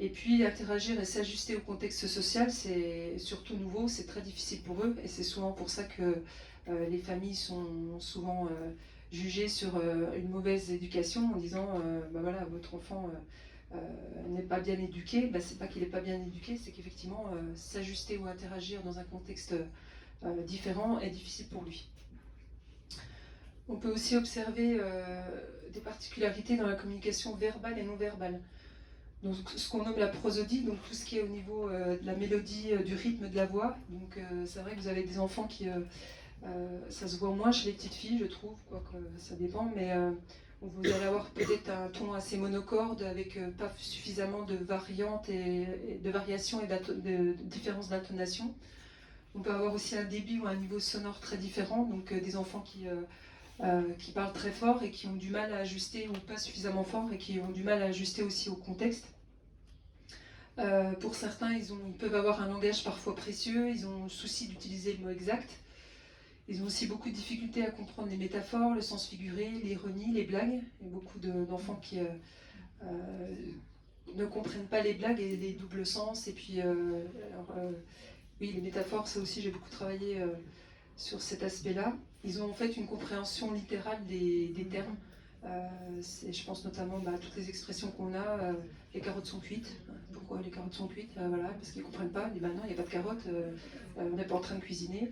Et puis interagir et s'ajuster au contexte social, c'est surtout nouveau, c'est très difficile pour eux et c'est souvent pour ça que les familles sont souvent jugées sur une mauvaise éducation en disant bah voilà, votre enfant n'est pas bien éduqué. Bah, c'est pas qu'il n'est pas bien éduqué, c'est qu'effectivement s'ajuster ou interagir dans un contexte différent est difficile pour lui. On peut aussi observer des particularités dans la communication verbale et non verbale. Donc, ce qu'on nomme la prosodie, donc tout ce qui est au niveau de la mélodie, du rythme de la voix. Donc c'est vrai que vous avez des enfants qui, ça se voit moins chez les petites filles, je trouve, quoique ça dépend, mais vous allez avoir peut-être un ton assez monocorde avec pas suffisamment de variantes et de variations et de différences d'intonation. On peut avoir aussi un débit ou un niveau sonore très différent, donc des enfants qui parlent très fort et qui ont du mal à ajuster ou pas suffisamment fort et qui ont du mal à ajuster aussi au contexte. Pour certains, ils peuvent avoir un langage parfois précieux, ils ont le souci d'utiliser le mot exact. Ils ont aussi beaucoup de difficultés à comprendre les métaphores, le sens figuré, l'ironie, les blagues. Il y a beaucoup d'enfants qui ne comprennent pas les blagues et les doubles sens. Et puis, oui, les métaphores, ça aussi, j'ai beaucoup travaillé sur cet aspect-là. Ils ont en fait une compréhension littérale des termes. Je pense notamment à toutes les expressions qu'on a. Les carottes sont cuites. Pourquoi les carottes sont cuites? Voilà, parce qu'ils ne comprennent pas. Ils disent bah non, il n'y a pas de carottes, on n'est pas en train de cuisiner.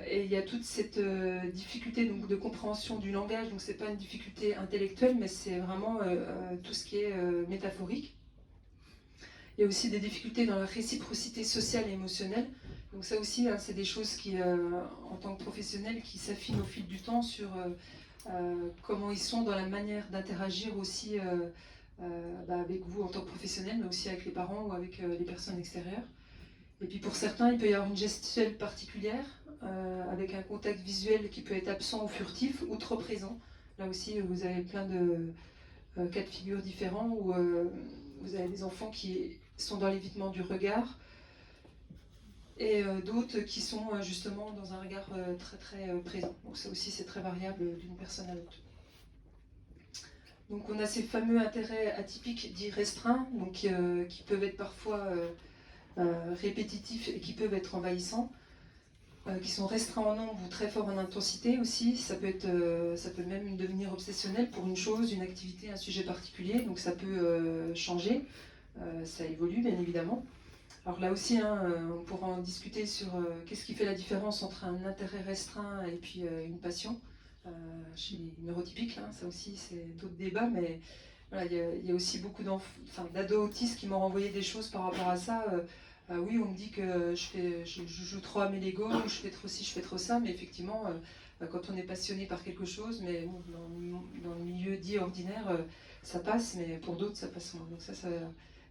Et il y a toute cette difficulté donc, de compréhension du langage. Donc c'est pas une difficulté intellectuelle, mais c'est vraiment tout ce qui est métaphorique. Il y a aussi des difficultés dans la réciprocité sociale et émotionnelle. Donc ça aussi, hein, c'est des choses qui, en tant que professionnels, qui s'affinent au fil du temps sur comment ils sont dans la manière d'interagir aussi avec vous en tant que professionnel, mais aussi avec les parents ou avec les personnes extérieures. Et puis pour certains, il peut y avoir une gestuelle particulière, avec un contact visuel qui peut être absent ou furtif, ou trop présent. Là aussi, vous avez plein de cas de figure différents, où vous avez des enfants qui sont dans l'évitement du regard, et d'autres qui sont justement dans un regard très très présent. Donc ça aussi c'est très variable d'une personne à l'autre. Donc on a ces fameux intérêts atypiques dits restreints, donc, qui peuvent être parfois répétitifs et qui peuvent être envahissants, qui sont restreints en nombre ou très forts en intensité aussi. Ça peut même devenir obsessionnel pour une chose, une activité, un sujet particulier, donc ça peut changer, ça évolue bien évidemment. Alors là aussi, hein, on pourra en discuter sur qu'est-ce qui fait la différence entre un intérêt restreint et puis une passion. Chez les neurotypiques, hein, ça aussi c'est d'autres débats, mais voilà, il y a aussi beaucoup d'ados autistes qui m'ont renvoyé des choses par rapport à ça. Oui, on me dit que je joue trop à mes Lego, ou je fais trop ci, je fais trop ça, mais effectivement, quand on est passionné par quelque chose, mais bon, dans le milieu dit ordinaire, ça passe, mais pour d'autres, ça passe moins. Donc ça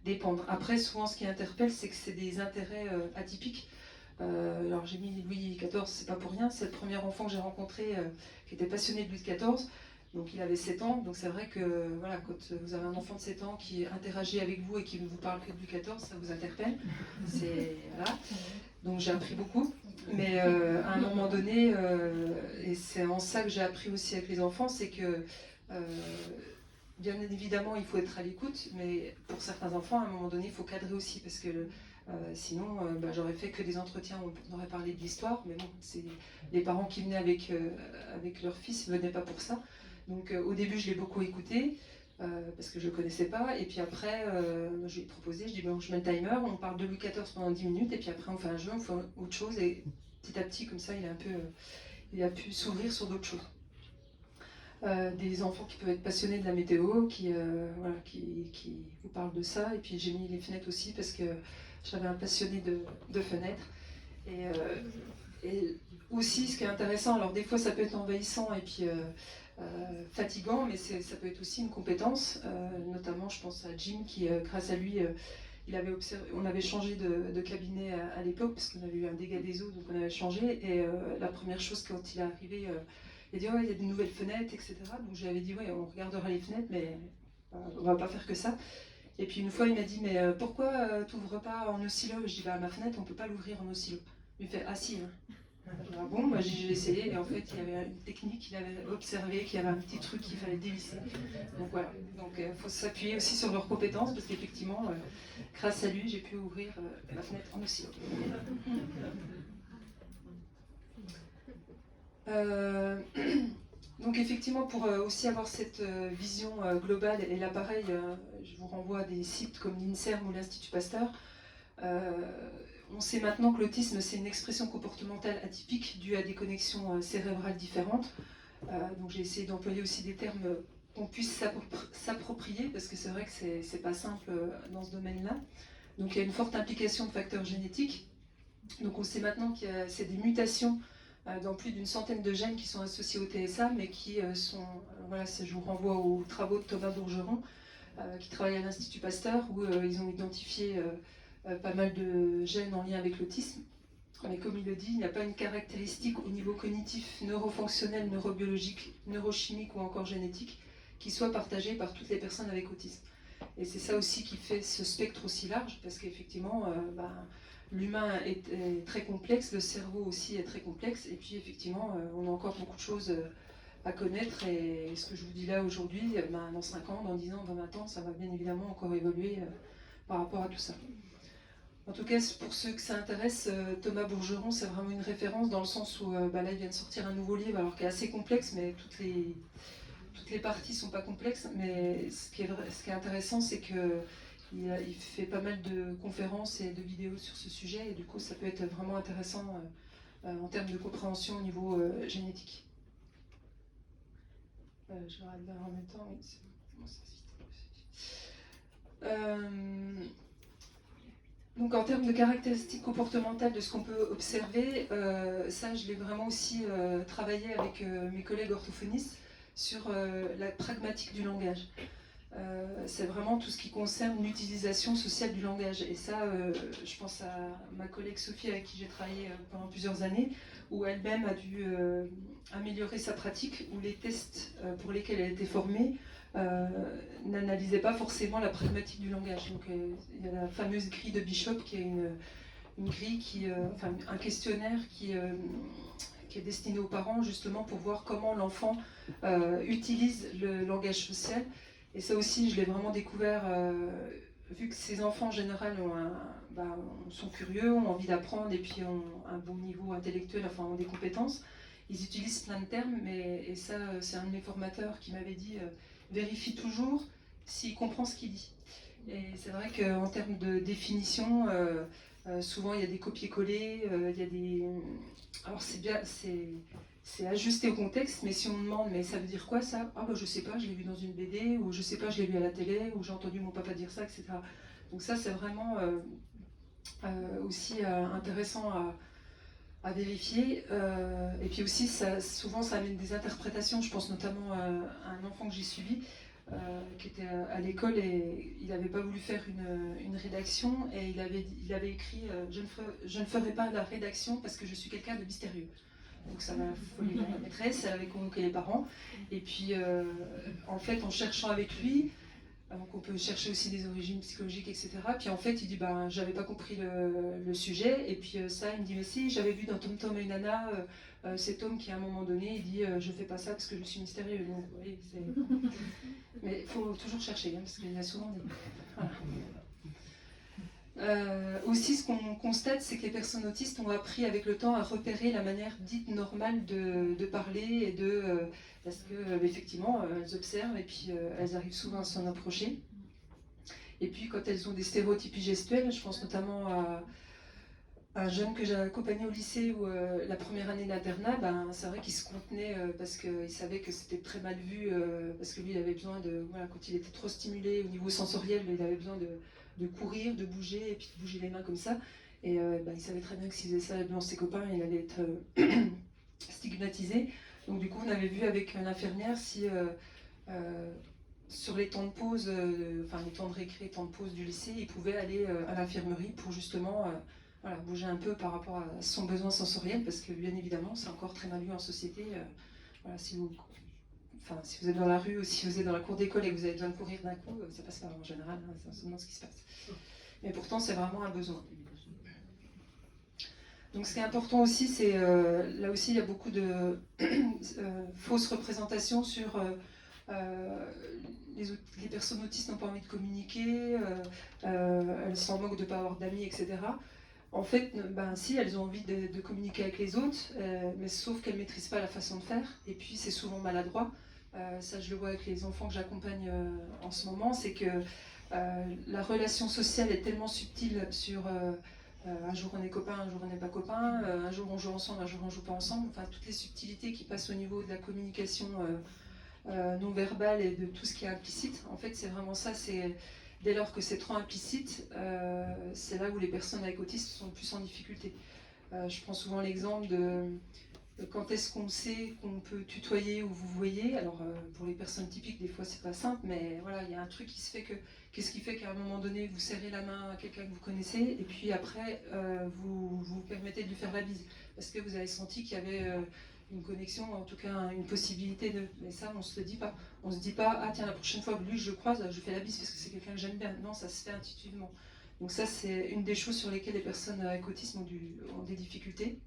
dépendre. Après, souvent, ce qui interpelle, c'est que c'est des intérêts atypiques. Alors j'ai mis Louis XIV, c'est pas pour rien, c'est le premier enfant que j'ai rencontré qui était passionné de Louis XIV. Donc il avait 7 ans, donc c'est vrai que voilà, quand vous avez un enfant de 7 ans qui interagit avec vous et qui ne vous parle que depuis 14, ça vous interpelle. Voilà. Donc j'ai appris beaucoup. Mais à un moment donné, et c'est en ça que j'ai appris aussi avec les enfants, c'est que bien évidemment il faut être à l'écoute, mais pour certains enfants, à un moment donné, il faut cadrer aussi, parce que sinon j'aurais fait que des entretiens où on aurait parlé de l'histoire, mais bon, c'est les parents qui venaient avec leur fils ne venaient pas pour ça. Donc au début je l'ai beaucoup écouté, parce que je ne connaissais pas, et puis après je lui ai proposé, je dis bon, je mets le timer, on parle de Louis XIV pendant 10 minutes, et puis après on fait un jeu, on fait autre chose, et petit à petit comme ça il a pu s'ouvrir sur d'autres choses. Des enfants qui peuvent être passionnés de la météo, qui vous parlent de ça, et puis j'ai mis les fenêtres aussi parce que j'avais un passionné de fenêtres. Et aussi ce qui est intéressant, alors des fois ça peut être envahissant et puis fatigant, mais ça peut être aussi une compétence, notamment je pense à Jim qui, grâce à lui, on avait changé de cabinet à l'époque parce qu'on avait eu un dégât des eaux, donc on avait changé, et la première chose quand il est arrivé, il a dit ouais, il y a des nouvelles fenêtres, etc. Donc je lui avais dit ouais, on regardera les fenêtres, mais on va pas faire que ça. Et puis une fois il m'a dit mais pourquoi tu n'ouvres pas en oscillo? Je dis bah ma fenêtre on peut pas l'ouvrir en oscillo. Il me fait ah si, hein. Ah bon, moi j'ai essayé, et en fait il y avait une technique qu'il avait observée, qu'il y avait un petit truc qu'il fallait dévisser. Donc voilà, donc faut s'appuyer aussi sur leurs compétences, parce qu'effectivement, grâce à lui, j'ai pu ouvrir ma fenêtre en oscillo. Donc effectivement, pour aussi avoir cette vision globale, et là pareil, je vous renvoie à des sites comme l'INSERM ou l'Institut Pasteur. On sait maintenant que l'autisme, c'est une expression comportementale atypique due à des connexions cérébrales différentes. Donc j'ai essayé d'employer aussi des termes qu'on puisse s'approprier, parce que c'est vrai que c'est pas simple dans ce domaine-là. Donc il y a une forte implication de facteurs génétiques. Donc on sait maintenant que c'est des mutations dans plus d'une centaine de gènes qui sont associés au TSA, mais qui sont, voilà, je vous renvoie aux travaux de Thomas Bourgeron, qui travaille à l'Institut Pasteur, où ils ont identifié pas mal de gènes en lien avec l'autisme. Mais comme il le dit, il n'y a pas une caractéristique au niveau cognitif, neurofonctionnel, neurobiologique, neurochimique ou encore génétique qui soit partagée par toutes les personnes avec autisme. Et c'est ça aussi qui fait ce spectre aussi large, parce qu'effectivement, l'humain est très complexe, le cerveau aussi est très complexe, et puis effectivement, on a encore beaucoup de choses à connaître, et ce que je vous dis là aujourd'hui, dans 5 ans, dans 10 ans, dans 20 ans, ça va bien évidemment encore évoluer par rapport à tout ça. En tout cas, pour ceux que ça intéresse, Thomas Bourgeron, c'est vraiment une référence dans le sens où là, il vient de sortir un nouveau livre, alors qu'il est assez complexe, mais toutes les parties ne sont pas complexes. Mais ce qui est intéressant, c'est qu'il fait pas mal de conférences et de vidéos sur ce sujet, et du coup, ça peut être vraiment intéressant en termes de compréhension au niveau génétique. Je vais regarder en même temps, oui, c'est bon, ça se vite. Donc en termes de caractéristiques comportementales de ce qu'on peut observer, ça je l'ai vraiment aussi travaillé avec mes collègues orthophonistes sur la pragmatique du langage. C'est vraiment tout ce qui concerne l'utilisation sociale du langage. Et ça, je pense à ma collègue Sophie avec qui j'ai travaillé pendant plusieurs années, où elle-même a dû améliorer sa pratique, où les tests pour lesquels elle était formée n'analysaient pas forcément la pragmatique du langage. Donc il y a la fameuse grille de Bishop, qui est une grille, un questionnaire qui est destiné aux parents, justement pour voir comment l'enfant utilise le langage social. Et ça aussi, je l'ai vraiment découvert, vu que ces enfants en général sont curieux, ont envie d'apprendre, et puis ont un bon niveau intellectuel, enfin ont des compétences. Ils utilisent plein de termes, et ça, c'est un de mes formateurs qui m'avait dit vérifie toujours s'il comprend ce qu'il dit. Et c'est vrai qu'en termes de définition, souvent il y a des copier-coller, il y a des... Alors c'est bien, c'est ajusté au contexte, mais si on me demande mais ça veut dire quoi ça? Ah bah je sais pas, je l'ai vu dans une BD, ou je sais pas, je l'ai lu à la télé, ou j'ai entendu mon papa dire ça, etc. Donc ça c'est vraiment aussi intéressant à vérifier. Et puis aussi souvent ça amène des interprétations. Je pense notamment à un enfant que j'ai suivi qui était à l'école, et il n'avait pas voulu faire une rédaction, et il avait écrit je ne ferai pas la rédaction parce que je suis quelqu'un de mystérieux. Donc ça m'a affolé la maîtresse, elle avait convoqué les parents. Et puis en fait, en cherchant avec lui, donc on peut chercher aussi des origines psychologiques, etc. Puis en fait, il dit, ben, j'avais pas compris le sujet. Et puis ça, il me dit, mais si, j'avais vu dans Tom Tom et Nana, cet homme qui à un moment donné, il dit, je fais pas ça parce que je suis mystérieux. Donc oui, mais il faut toujours chercher, hein, parce qu'il y a souvent des... Voilà. Aussi, ce qu'on constate, c'est que les personnes autistes ont appris avec le temps à repérer la manière dite normale de parler et parce que effectivement, elles observent et puis elles arrivent souvent à s'en approcher. Et puis, quand elles ont des stéréotypies gestuelles, je pense notamment à un jeune que j'ai accompagné au lycée où la première année d'internat, ben, c'est vrai qu'il se contenait parce qu'il savait que c'était très mal vu, parce que lui, il avait besoin de, voilà, quand il était trop stimulé au niveau sensoriel, il avait besoin de courir, de bouger, et puis de bouger les mains comme ça. Et ben, il savait très bien que s'il faisait ça devant ses copains, il allait être stigmatisé. Donc du coup, on avait vu avec l'infirmière si sur les temps de pause, enfin les temps de récré, temps de pause du lycée, il pouvait aller à l'infirmerie pour justement voilà, bouger un peu par rapport à son besoin sensoriel, parce que bien évidemment, c'est encore très mal vu en société. Voilà, si vous êtes dans la rue ou si vous êtes dans la cour d'école et que vous avez besoin de courir d'un coup, ça passe pas en général, hein, c'est seulement ce qui se passe. Mais pourtant, c'est vraiment un besoin. Donc ce qui est important aussi, c'est là aussi il y a beaucoup de fausses représentations sur les personnes autistes n'ont pas envie de communiquer, elles s'en moquent de ne pas avoir d'amis, etc. En fait, ben, si, elles ont envie de communiquer avec les autres, mais sauf qu'elles ne maîtrisent pas la façon de faire, et puis c'est souvent maladroit. Ça, je le vois avec les enfants que j'accompagne en ce moment, c'est que la relation sociale est tellement subtile sur un jour on est copains, un jour on n'est pas copains, un jour on joue ensemble, un jour on joue pas ensemble, enfin toutes les subtilités qui passent au niveau de la communication non verbale et de tout ce qui est implicite. En fait, c'est vraiment ça, c'est dès lors que c'est trop implicite, c'est là où les personnes avec autisme sont le plus en difficulté. Je prends souvent l'exemple de quand est-ce qu'on sait qu'on peut tutoyer ou vous voyez. Alors pour les personnes typiques, des fois c'est pas simple, mais voilà, il y a un truc qui se fait que, qu'est-ce qui fait qu'à un moment donné vous serrez la main à quelqu'un que vous connaissez et puis après vous permettez de lui faire la bise parce que vous avez senti qu'il y avait une connexion, en tout cas une possibilité de. Mais ça on se le dit pas. On se dit pas, ah tiens, la prochaine fois que lui je le croise, je fais la bise parce que c'est quelqu'un que j'aime bien. Non, ça se fait intuitivement. Donc ça c'est une des choses sur lesquelles les personnes avec autisme ont des difficultés.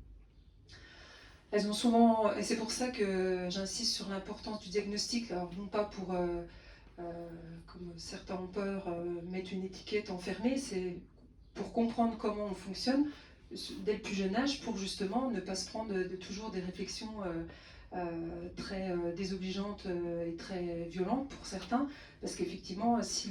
Elles ont souvent, et c'est pour ça que j'insiste sur l'importance du diagnostic, alors non pas pour, comme certains ont peur, mettre une étiquette enfermée, c'est pour comprendre comment on fonctionne dès le plus jeune âge, pour justement ne pas se prendre de toujours des réflexions très désobligeantes et très violentes pour certains, parce qu'effectivement, si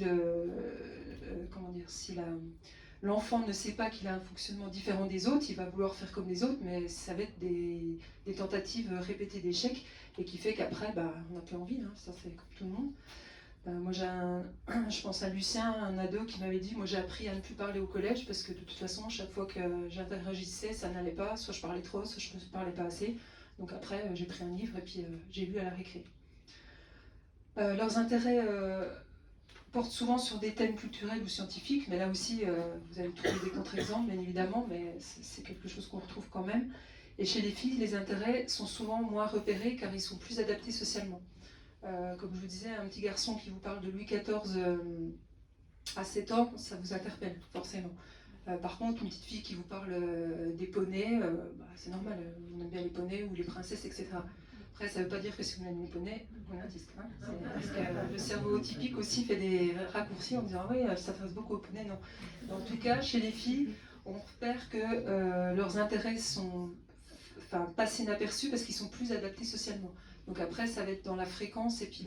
l'enfant ne sait pas qu'il a un fonctionnement différent des autres, il va vouloir faire comme les autres, mais ça va être des tentatives répétées d'échecs, et qui fait qu'après, bah, on n'a plus envie, hein, ça c'est comme tout le monde. Moi je pense à Lucien, un ado qui m'avait dit, moi j'ai appris à ne plus parler au collège, parce que de toute façon, chaque fois que j'interagissais, ça n'allait pas, soit je parlais trop, soit je ne parlais pas assez. Donc après, j'ai pris un livre et puis j'ai lu à la récré. Leurs intérêts portent souvent sur des thèmes culturels ou scientifiques, mais là aussi, vous allez trouver des contre-exemples, bien évidemment, mais c'est quelque chose qu'on retrouve quand même. Et chez les filles, les intérêts sont souvent moins repérés car ils sont plus adaptés socialement. Comme je vous disais, un petit garçon qui vous parle de Louis XIV à 7 ans, ça vous interpelle, forcément. Par contre, une petite fille qui vous parle des poneys, bah, c'est normal, on aime bien les poneys ou les princesses, etc. Après, ça ne veut pas dire que si vous aimez les poneys, on est autiste. Hein, parce que le cerveau typique aussi fait des raccourcis en disant oui, ça s'intéresse beaucoup aux poneys. Non. En tout cas, chez les filles, on repère que leurs intérêts sont passent inaperçus parce qu'ils sont plus adaptés socialement. Donc après, ça va être dans la fréquence et puis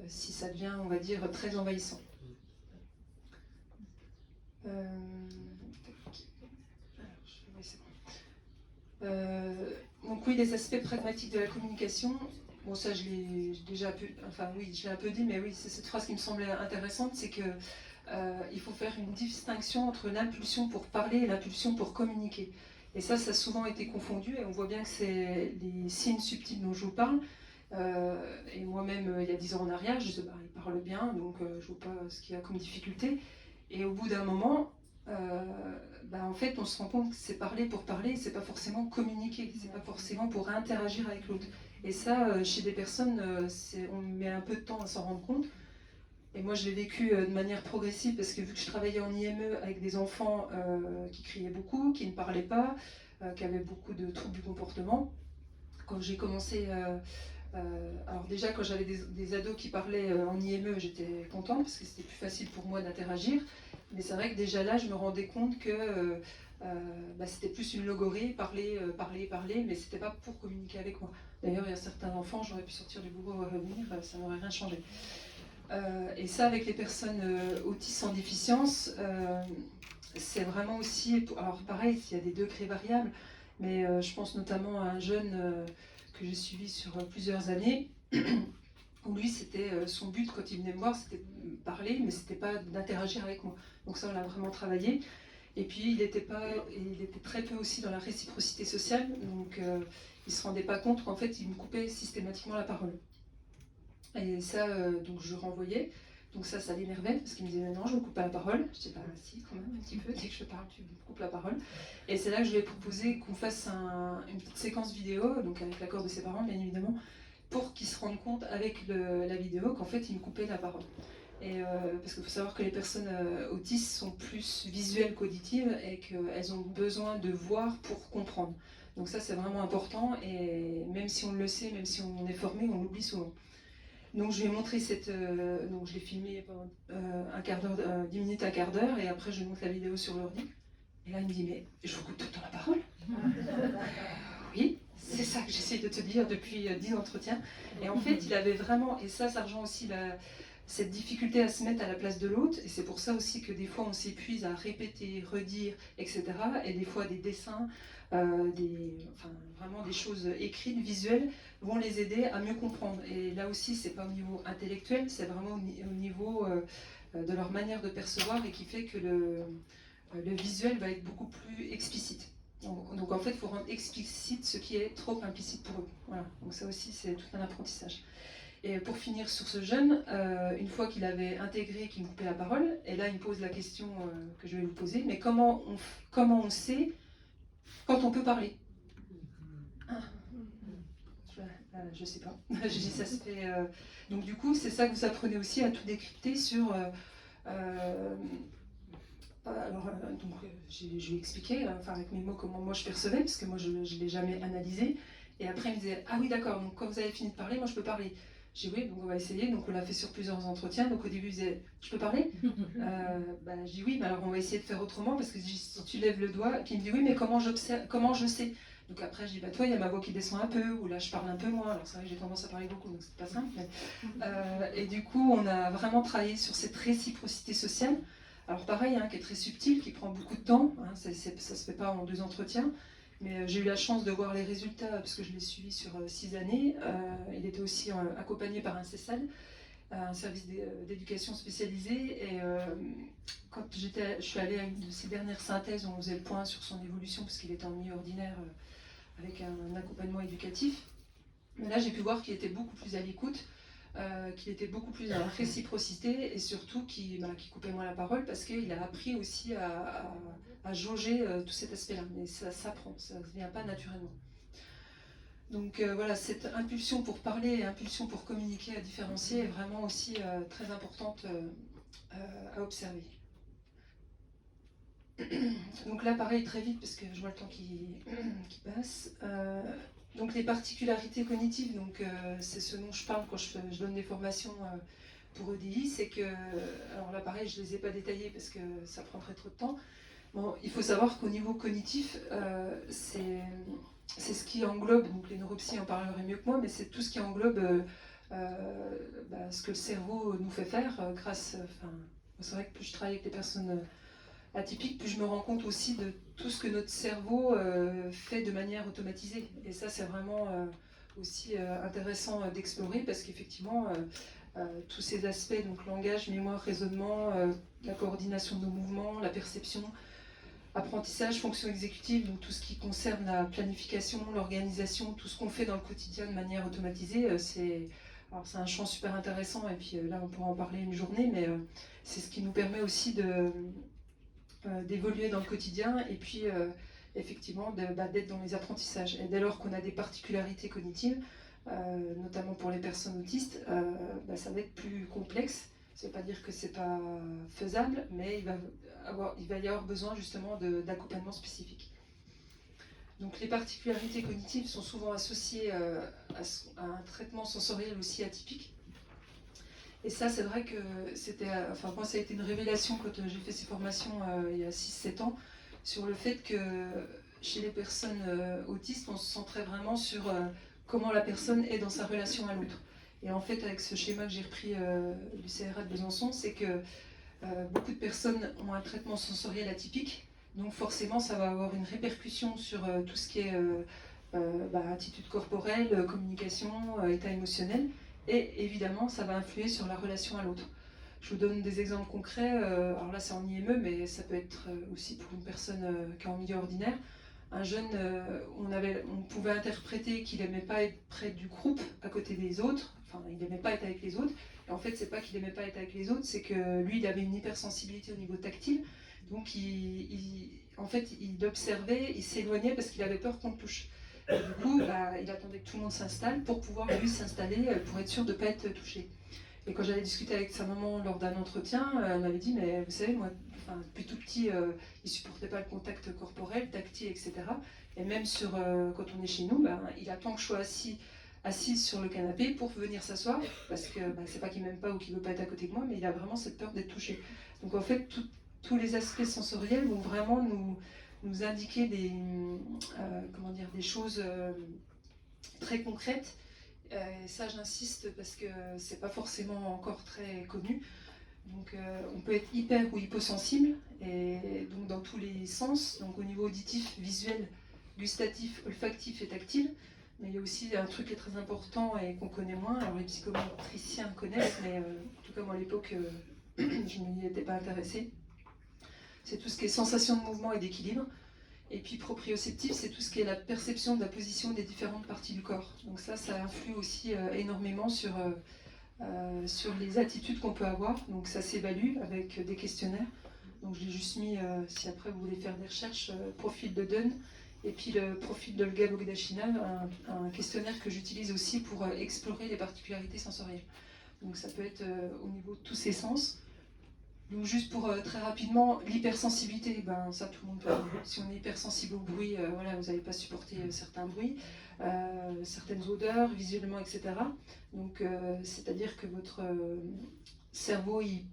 si ça devient, on va dire, très envahissant. Donc oui, les aspects pragmatiques de la communication. Bon, ça, je l'ai déjà je l'ai un peu dit, mais oui, c'est cette phrase qui me semblait intéressante, c'est que il faut faire une distinction entre l'impulsion pour parler et l'impulsion pour communiquer. Et ça a souvent été confondu, et on voit bien que c'est les signes subtils dont je vous parle. Et moi-même, il y a 10 ans en arrière, je disais, bah, il parle bien, donc je ne vois pas ce qu'il y a comme difficulté. Et au bout d'un moment, en fait, on se rend compte que c'est parler pour parler, c'est pas forcément communiquer, c'est pas forcément pour interagir avec l'autre. Et ça, chez des personnes, on met un peu de temps à s'en rendre compte. Et moi, je l'ai vécu de manière progressive parce que vu que je travaillais en IME avec des enfants qui criaient beaucoup, qui ne parlaient pas, qui avaient beaucoup de troubles du comportement, quand j'ai commencé, alors déjà quand j'avais des ados qui parlaient en IME, j'étais contente parce que c'était plus facile pour moi d'interagir. Mais c'est vrai que déjà là, je me rendais compte que c'était plus une logorée, parler, mais c'était pas pour communiquer avec moi. D'ailleurs, il y a certains enfants, j'aurais pu sortir du bureau et revenir, ça n'aurait rien changé. Et ça, avec les personnes autistes sans déficience, c'est vraiment aussi, alors pareil, il y a des degrés variables, mais je pense notamment à un jeune que j'ai suivi sur plusieurs années, où lui, c'était son but quand il venait me voir, c'était de parler, mais c'était pas d'interagir avec moi. Donc ça, on l'a vraiment travaillé. Et puis, il était très peu aussi dans la réciprocité sociale, donc il se rendait pas compte qu'en fait, il me coupait systématiquement la parole. Et ça, donc je renvoyais. Donc ça l'énervait parce qu'il me disait non, je ne coupe pas la parole. Je dis bah si, quand même un petit peu, dès que je parle, tu me coupes la parole. Et c'est là que je lui ai proposé qu'on fasse une petite séquence vidéo, donc avec l'accord de ses parents bien évidemment, pour qu'il se rende compte avec la vidéo qu'en fait il me coupait la parole. Et parce qu'il faut savoir que les personnes autistes sont plus visuelles qu'auditives et qu'elles ont besoin de voir pour comprendre. Donc ça c'est vraiment important et même si on le sait, même si on est formé, on l'oublie souvent. Donc je lui ai montré donc je l'ai filmé pendant un quart d'heure, 10 minutes, un quart d'heure, et après je lui montre la vidéo sur l'ordi. Et là il me dit mais je vous coupe tout le temps la parole. Oui, c'est ça que j'essaie de te dire depuis 10 entretiens. Et en fait il avait vraiment, et ça rejoint aussi cette difficulté à se mettre à la place de l'autre, et c'est pour ça aussi que des fois on s'épuise à répéter, redire, etc. Et des fois des dessins, vraiment des choses écrites, visuelles, vont les aider à mieux comprendre. Et là aussi, c'est pas au niveau intellectuel, c'est vraiment au niveau de leur manière de percevoir, et qui fait que le visuel va être beaucoup plus explicite. Donc en fait, il faut rendre explicite ce qui est trop implicite pour eux. Voilà. Donc ça aussi, c'est tout un apprentissage. Et pour finir sur ce jeune, une fois qu'il avait intégré qu'il me coupait la parole, et là il me pose la question que je vais vous poser, mais comment on sait quand on peut parler? Je sais pas. Je dis ça se fait. Donc du coup, c'est ça que vous apprenez aussi à tout décrypter sur. Je lui ai expliqué, avec mes mots, comment moi je percevais, parce que moi je ne l'ai jamais analysé. Et après il me disait, ah oui d'accord, donc quand vous avez fini de parler, moi je peux parler. J'ai dit oui, donc on va essayer. Donc on l'a fait sur plusieurs entretiens. Donc au début il disait, je peux parler? Je dis oui, mais alors on va essayer de faire autrement, parce que si tu lèves le doigt, puis il me dit oui, mais comment je sais? Donc après, je dis, bah toi, il y a ma voix qui descend un peu, ou là, je parle un peu moins. Alors c'est vrai que j'ai tendance à parler beaucoup, donc c'est pas simple. Et du coup, on a vraiment travaillé sur cette réciprocité sociale. Alors pareil, qui est très subtile, qui prend beaucoup de temps. Ça se fait pas en 2 entretiens. Mais j'ai eu la chance de voir les résultats, parce que je l'ai suivi sur 6 années. Il était aussi accompagné par un CESAL, un service d'éducation spécialisé. Et quand je suis allée à une de ses dernières synthèses, on faisait le point sur son évolution, parce qu'il était en milieu ordinaire, avec un accompagnement éducatif. Mais là, j'ai pu voir qu'il était beaucoup plus à l'écoute, qu'il était beaucoup plus dans la réciprocité, et surtout qu'il coupait moins la parole, parce qu'il a appris aussi à jauger tout cet aspect-là. Mais ça s'apprend, ça ne vient pas naturellement. Donc voilà, cette impulsion pour parler et impulsion pour communiquer, à différencier, est vraiment aussi très importante à observer. Donc là, pareil, très vite, parce que je vois le temps qui passe. Donc les particularités cognitives, c'est ce dont je parle quand je donne des formations pour EDI, c'est que, alors là pareil, je ne les ai pas détaillées parce que ça prendrait trop de temps. Bon, il faut savoir qu'au niveau cognitif, c'est ce qui englobe, donc les neuropsys en parleraient mieux que moi, mais c'est tout ce qui englobe ce que le cerveau nous fait faire c'est vrai que plus je travaille avec les personnes atypiques, plus je me rends compte aussi de tout ce que notre cerveau fait de manière automatisée. Et ça, c'est vraiment aussi intéressant d'explorer, parce qu'effectivement, tous ces aspects, donc langage, mémoire, raisonnement, la coordination de nos mouvements, la perception, apprentissage, fonction exécutive, donc tout ce qui concerne la planification, l'organisation, tout ce qu'on fait dans le quotidien de manière automatisée, c'est un champ super intéressant, et puis là on pourra en parler une journée, mais c'est ce qui nous permet aussi d'évoluer dans le quotidien et puis effectivement d'être dans les apprentissages. Et dès lors qu'on a des particularités cognitives, notamment pour les personnes autistes, ça va être plus complexe. Ça ne veut pas dire que c'est pas faisable, mais il va y avoir besoin justement d'accompagnement spécifique. Donc les particularités cognitives sont souvent associées à un traitement sensoriel aussi atypique. Et ça, c'est vrai que moi, ça a été une révélation quand j'ai fait ces formations il y a 6-7 ans, sur le fait que chez les personnes autistes, on se centrait vraiment sur comment la personne est dans sa relation à l'autre. Et en fait, avec ce schéma que j'ai repris du CRA de Besançon, c'est que beaucoup de personnes ont un traitement sensoriel atypique, donc forcément, ça va avoir une répercussion sur tout ce qui est attitude corporelle, communication, état émotionnel. Et évidemment, ça va influer sur la relation à l'autre. Je vous donne des exemples concrets. Alors là, c'est en IME, mais ça peut être aussi pour une personne qui est en milieu ordinaire. Un jeune, on pouvait interpréter qu'il n'aimait pas être près du groupe, à côté des autres. Enfin, il n'aimait pas être avec les autres. Et en fait, c'est pas qu'il n'aimait pas être avec les autres, c'est que lui, il avait une hypersensibilité au niveau tactile. Donc, en fait, il observait, il s'éloignait parce qu'il avait peur qu'on le touche. Et du coup, il attendait que tout le monde s'installe pour pouvoir lui s'installer, pour être sûr de ne pas être touché. Et quand j'allais discuter avec sa maman lors d'un entretien, elle m'avait dit, mais vous savez, moi, depuis tout petit, il ne supportait pas le contact corporel, tactile, etc. Et même quand on est chez nous, il attend que je sois assise sur le canapé pour venir s'asseoir, parce que c'est pas qu'il m'aime pas ou qu'il veut pas être à côté de moi, mais il a vraiment cette peur d'être touché. Donc en fait, tous les aspects sensoriels vont vraiment nous indiquer des choses très concrètes. Ça, j'insiste parce que c'est pas forcément encore très connu. Donc, on peut être hyper ou hyposensible, et donc dans tous les sens, donc au niveau auditif, visuel, gustatif, olfactif et tactile. Mais il y a aussi un truc qui est très important et qu'on connaît moins. Alors les psychomotriciens connaissent, mais en tout cas moi à l'époque, je ne m'y étais pas intéressée. C'est tout ce qui est sensation de mouvement et d'équilibre. Et puis proprioceptif, c'est tout ce qui est la perception de la position des différentes parties du corps. Donc ça influe aussi énormément sur les attitudes qu'on peut avoir. Donc ça s'évalue avec des questionnaires. Donc je l'ai juste mis, si après vous voulez faire des recherches, profil de Dunn, et puis le profil de Olga Bogdachina, un questionnaire que j'utilise aussi pour explorer les particularités sensorielles. Donc ça peut être au niveau de tous ces sens. Donc juste pour très rapidement, l'hypersensibilité, ça tout le monde peut. Si on est hypersensible au bruit, vous n'allez pas supporter certains bruits, certaines odeurs, visuellement, etc. Donc c'est-à-dire que votre cerveau, il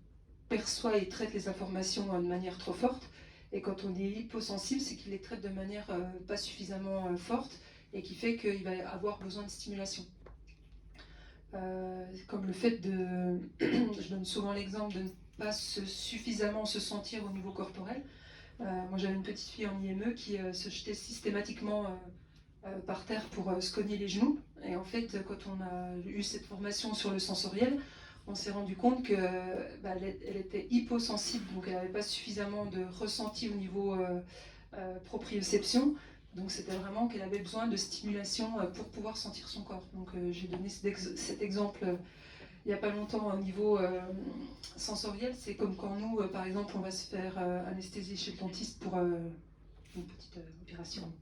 perçoit et traite les informations de manière trop forte. Et quand on est hyposensible, c'est qu'il les traite de manière pas suffisamment forte et qui fait qu'il va avoir besoin de stimulation. Comme le fait de, je donne souvent l'exemple de ne pas suffisamment se sentir au niveau corporel. Moi j'avais une petite fille en IME qui se jetait systématiquement par terre pour se cogner les genoux. Et en fait, quand on a eu cette formation sur le sensoriel, on s'est rendu compte qu'elle était hyposensible, donc elle n'avait pas suffisamment de ressenti au niveau proprioception. Donc c'était vraiment qu'elle avait besoin de stimulation pour pouvoir sentir son corps. Donc j'ai donné cet exemple il n'y a pas longtemps au niveau sensoriel. C'est comme quand nous, par exemple, on va se faire anesthésier chez le dentiste pour une petite opération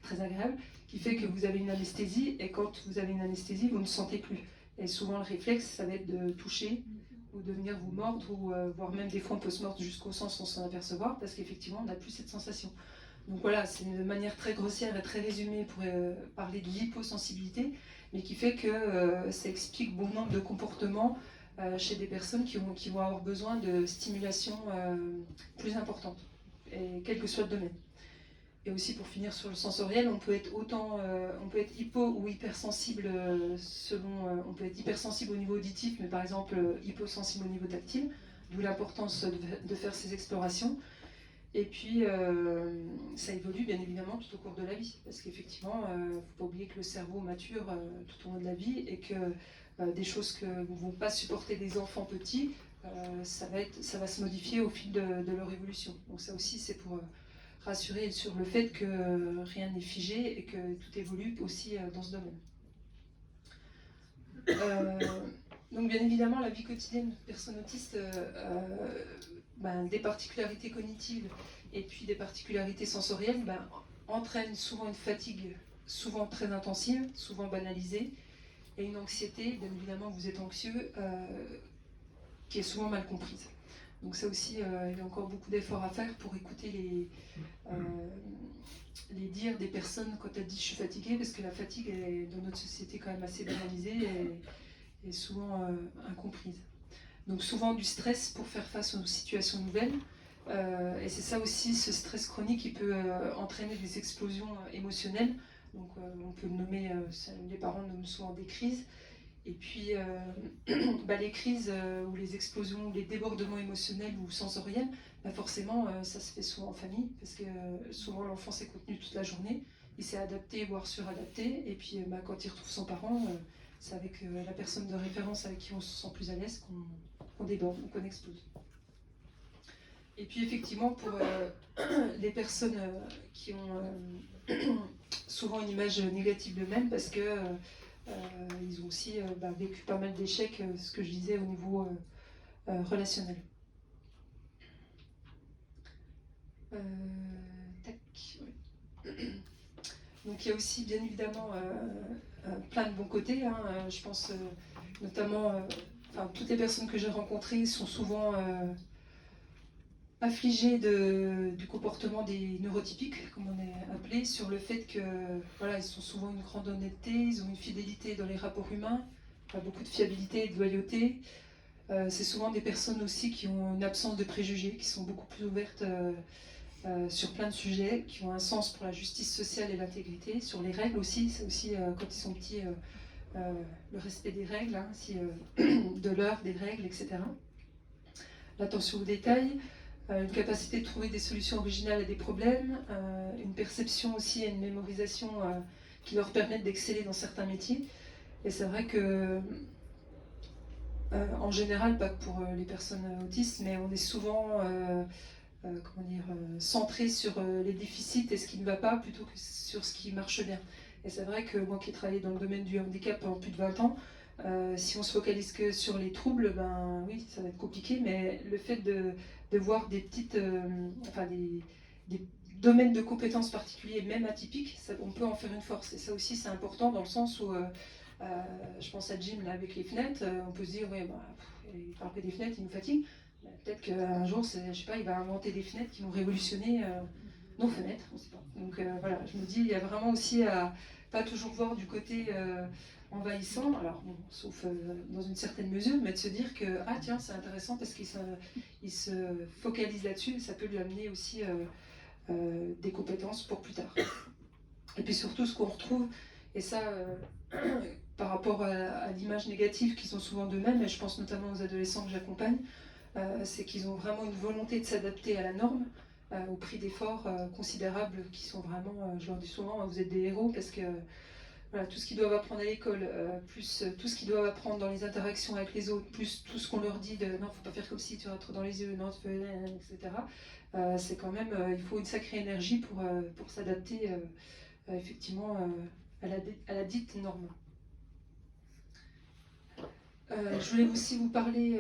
très agréable, qui fait que vous avez une anesthésie, et quand vous avez une anesthésie, vous ne sentez plus. Et souvent le réflexe, ça va être de toucher ou de venir vous mordre, ou voire même des fois on peut se mordre jusqu'au sang sans s'en apercevoir, parce qu'effectivement on n'a plus cette sensation. Donc voilà, c'est une manière très grossière et très résumée pour parler de l'hyposensibilité, mais qui fait que ça explique bon nombre de comportements chez des personnes qui vont avoir besoin de stimulation plus importante, et quel que soit le domaine. Et aussi pour finir sur le sensoriel, on peut être hypo ou hypersensible on peut être hypersensible au niveau auditif, mais par exemple hyposensible au niveau tactile, d'où l'importance de faire ces explorations. Et puis, ça évolue bien évidemment tout au cours de la vie, parce qu'effectivement, il ne faut pas oublier que le cerveau mature tout au long de la vie, et que des choses que ne vont pas supporter des enfants petits, ça va se modifier au fil de leur évolution. Donc ça aussi, c'est pour rassurer sur le fait que rien n'est figé et que tout évolue aussi dans ce domaine. Donc bien évidemment, la vie quotidienne de personnes autistes des particularités cognitives et puis des particularités sensorielles, entraînent souvent une fatigue, souvent très intensive, souvent banalisée, et une anxiété, bien évidemment vous êtes anxieux, qui est souvent mal comprise. Donc ça aussi, il y a encore beaucoup d'efforts à faire pour écouter les dires des personnes quand elles disent je suis fatiguée, parce que la fatigue est dans notre société quand même assez banalisée et souvent incomprise. Donc souvent du stress pour faire face aux situations nouvelles, et c'est ça aussi, ce stress chronique qui peut entraîner des explosions émotionnelles. Donc on peut le nommer, les parents nomment souvent des crises. Et puis les crises ou les explosions, ou les débordements émotionnels ou sensoriels, forcément ça se fait souvent en famille, parce que souvent l'enfant s'est contenu toute la journée, il s'est adapté, voire suradapté, et puis quand il retrouve son parent, c'est avec la personne de référence avec qui on se sent plus à l'aise qu'on déborde ou qu'on explose. Et puis effectivement, pour les personnes qui ont souvent une image négative d'eux-mêmes, parce que ils ont aussi vécu pas mal d'échecs, ce que je disais au niveau relationnel. Donc il y a aussi bien évidemment plein de bons côtés, hein. Je pense notamment, toutes les personnes que j'ai rencontrées sont souvent affligés du comportement des neurotypiques, comme on est appelé, sur le fait que ils sont souvent une grande honnêteté, ils ont une fidélité dans les rapports humains, beaucoup de fiabilité et de loyauté. C'est souvent des personnes aussi qui ont une absence de préjugés, qui sont beaucoup plus ouvertes sur plein de sujets, qui ont un sens pour la justice sociale et l'intégrité, sur les règles aussi, c'est aussi quand ils sont petits, le respect des règles, hein, de l'heure, des règles, etc. L'attention aux détails, une capacité de trouver des solutions originales à des problèmes, une perception aussi et une mémorisation qui leur permettent d'exceller dans certains métiers. Et c'est vrai que, en général, pas que pour les personnes autistes, mais on est souvent centré sur les déficits et ce qui ne va pas plutôt que sur ce qui marche bien. Et c'est vrai que moi qui ai travaillé dans le domaine du handicap pendant plus de 20 ans, si on se focalise que sur les troubles, oui, ça va être compliqué, mais le fait de voir des petites, des domaines de compétences particuliers, même atypiques, on peut en faire une force. Et ça aussi, c'est important dans le sens où, je pense à Jim là, avec les fenêtres, on peut se dire, ouais, il parle que des fenêtres, il nous fatigue. Peut-être qu'un jour, je sais pas, il va inventer des fenêtres qui vont révolutionner nos fenêtres, on ne sait pas. Donc voilà, je me dis, il y a vraiment aussi à pas toujours voir du côté envahissant, alors bon, sauf dans une certaine mesure, mais de se dire que ah tiens c'est intéressant parce qu'il se focalise là-dessus et ça peut lui amener aussi des compétences pour plus tard. Et puis surtout ce qu'on retrouve, et ça par rapport à l'image négative qu'ils ont souvent d'eux-mêmes, et je pense notamment aux adolescents que j'accompagne, c'est qu'ils ont vraiment une volonté de s'adapter à la norme, au prix d'efforts considérables qui sont vraiment, je leur dis souvent, vous êtes des héros parce que voilà, tout ce qu'ils doivent apprendre à l'école, plus tout ce qu'ils doivent apprendre dans les interactions avec les autres, plus tout ce qu'on leur dit de non, faut pas faire comme si tu rentres dans les yeux, non, tu fais, etc. C'est quand même, il faut une sacrée énergie pour s'adapter effectivement à la dite norme. Je voulais aussi vous parler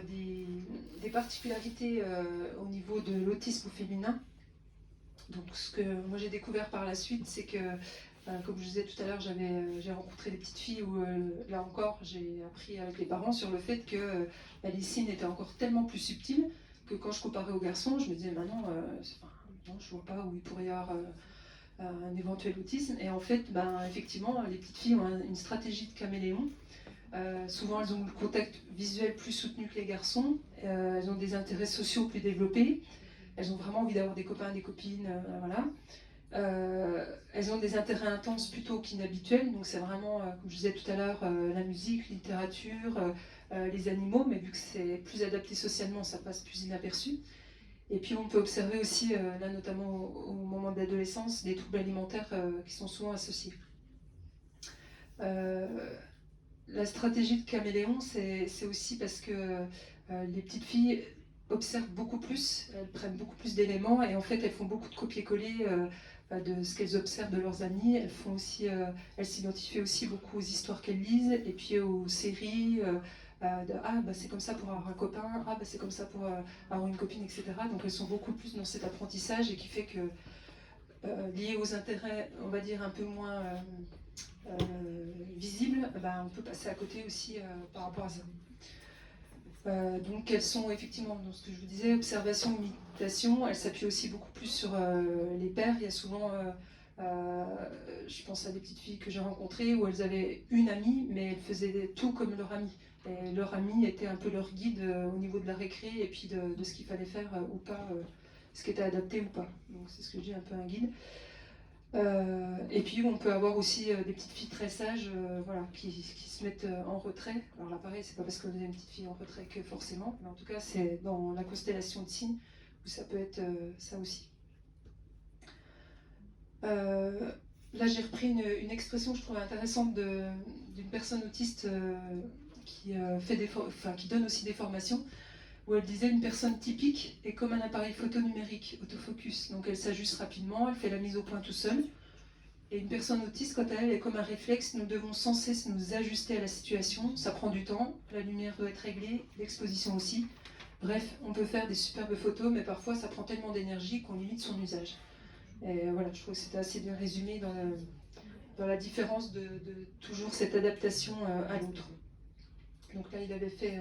des particularités au niveau de l'autisme féminin. Donc ce que moi j'ai découvert par la suite, c'est que comme je disais tout à l'heure, j'ai rencontré des petites filles où, là encore, j'ai appris avec les parents sur le fait que les signes étaient encore tellement plus subtils que quand je comparais aux garçons, je me disais, non, je vois pas où il pourrait y avoir un éventuel autisme. Et en fait, effectivement, les petites filles ont une stratégie de caméléon. Souvent, elles ont le contact visuel plus soutenu que les garçons. Elles ont des intérêts sociaux plus développés. Elles ont vraiment envie d'avoir des copains, des copines, voilà. Elles ont des intérêts intenses plutôt qu'inhabituels, donc c'est vraiment, comme je disais tout à l'heure, la musique, la littérature, les animaux, mais vu que c'est plus adapté socialement, ça passe plus inaperçu. Et puis on peut observer aussi, là notamment au moment de l'adolescence, des troubles alimentaires qui sont souvent associés. La stratégie de caméléon, c'est aussi parce que les petites filles observent beaucoup plus, elles prennent beaucoup plus d'éléments et en fait elles font beaucoup de copier-coller de ce qu'elles observent de leurs amis. Elles font aussi, elles s'identifient aussi beaucoup aux histoires qu'elles lisent et puis aux séries, ah bah c'est comme ça pour avoir un copain, ah bah c'est comme ça pour avoir une copine, etc. Donc elles sont beaucoup plus dans cet apprentissage et qui fait que lié aux intérêts, on va dire un peu moins visibles, bah, on peut passer à côté aussi par rapport à ça. Donc elles sont effectivement, dans ce que je vous disais, observation, imitation. Elles s'appuient aussi beaucoup plus sur les pairs. Il y a souvent, je pense à des petites filles que j'ai rencontrées où elles avaient une amie, mais elles faisaient tout comme leur amie. Et leur amie était un peu leur guide au niveau de la récré et puis de ce qu'il fallait faire ou pas, ce qui était adapté ou pas. Donc c'est ce que je dis, un peu un guide. Et puis on peut avoir aussi des petites filles très sages voilà, qui se mettent en retrait. Alors là pareil, c'est pas parce qu'on est une petite fille en retrait que forcément, mais en tout cas c'est dans la constellation de signes où ça peut être ça aussi. Là j'ai repris une expression que je trouvais intéressante d'une personne autiste qui donne aussi des formations, où elle disait une personne typique est comme un appareil photo numérique, autofocus. Donc elle s'ajuste rapidement, elle fait la mise au point tout seul. Et une personne autiste, quant à elle, est comme un réflexe, nous devons sans cesse nous ajuster à la situation. Ça prend du temps, la lumière doit être réglée, l'exposition aussi. Bref, on peut faire des superbes photos, mais parfois ça prend tellement d'énergie qu'on limite son usage. Et voilà, je trouve que c'était assez bien résumé dans la différence de toujours cette adaptation à l'autre. Donc là, il avait fait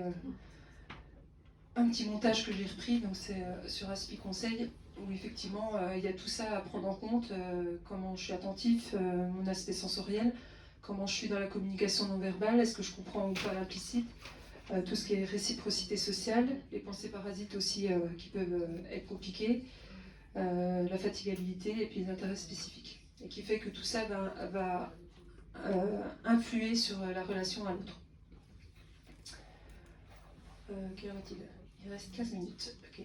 un petit montage que j'ai repris, donc c'est sur Aspi Conseil, où effectivement il y a tout ça à prendre en compte, comment je suis attentif, mon aspect sensoriel, comment je suis dans la communication non verbale, est-ce que je comprends ou pas l'implicite, tout ce qui est réciprocité sociale, les pensées parasites aussi qui peuvent être compliquées, la fatigabilité et puis les intérêts spécifiques. Et qui fait que tout ça va influer sur la relation à l'autre. Quelle heure est-il ? Il reste 15 minutes. Ok.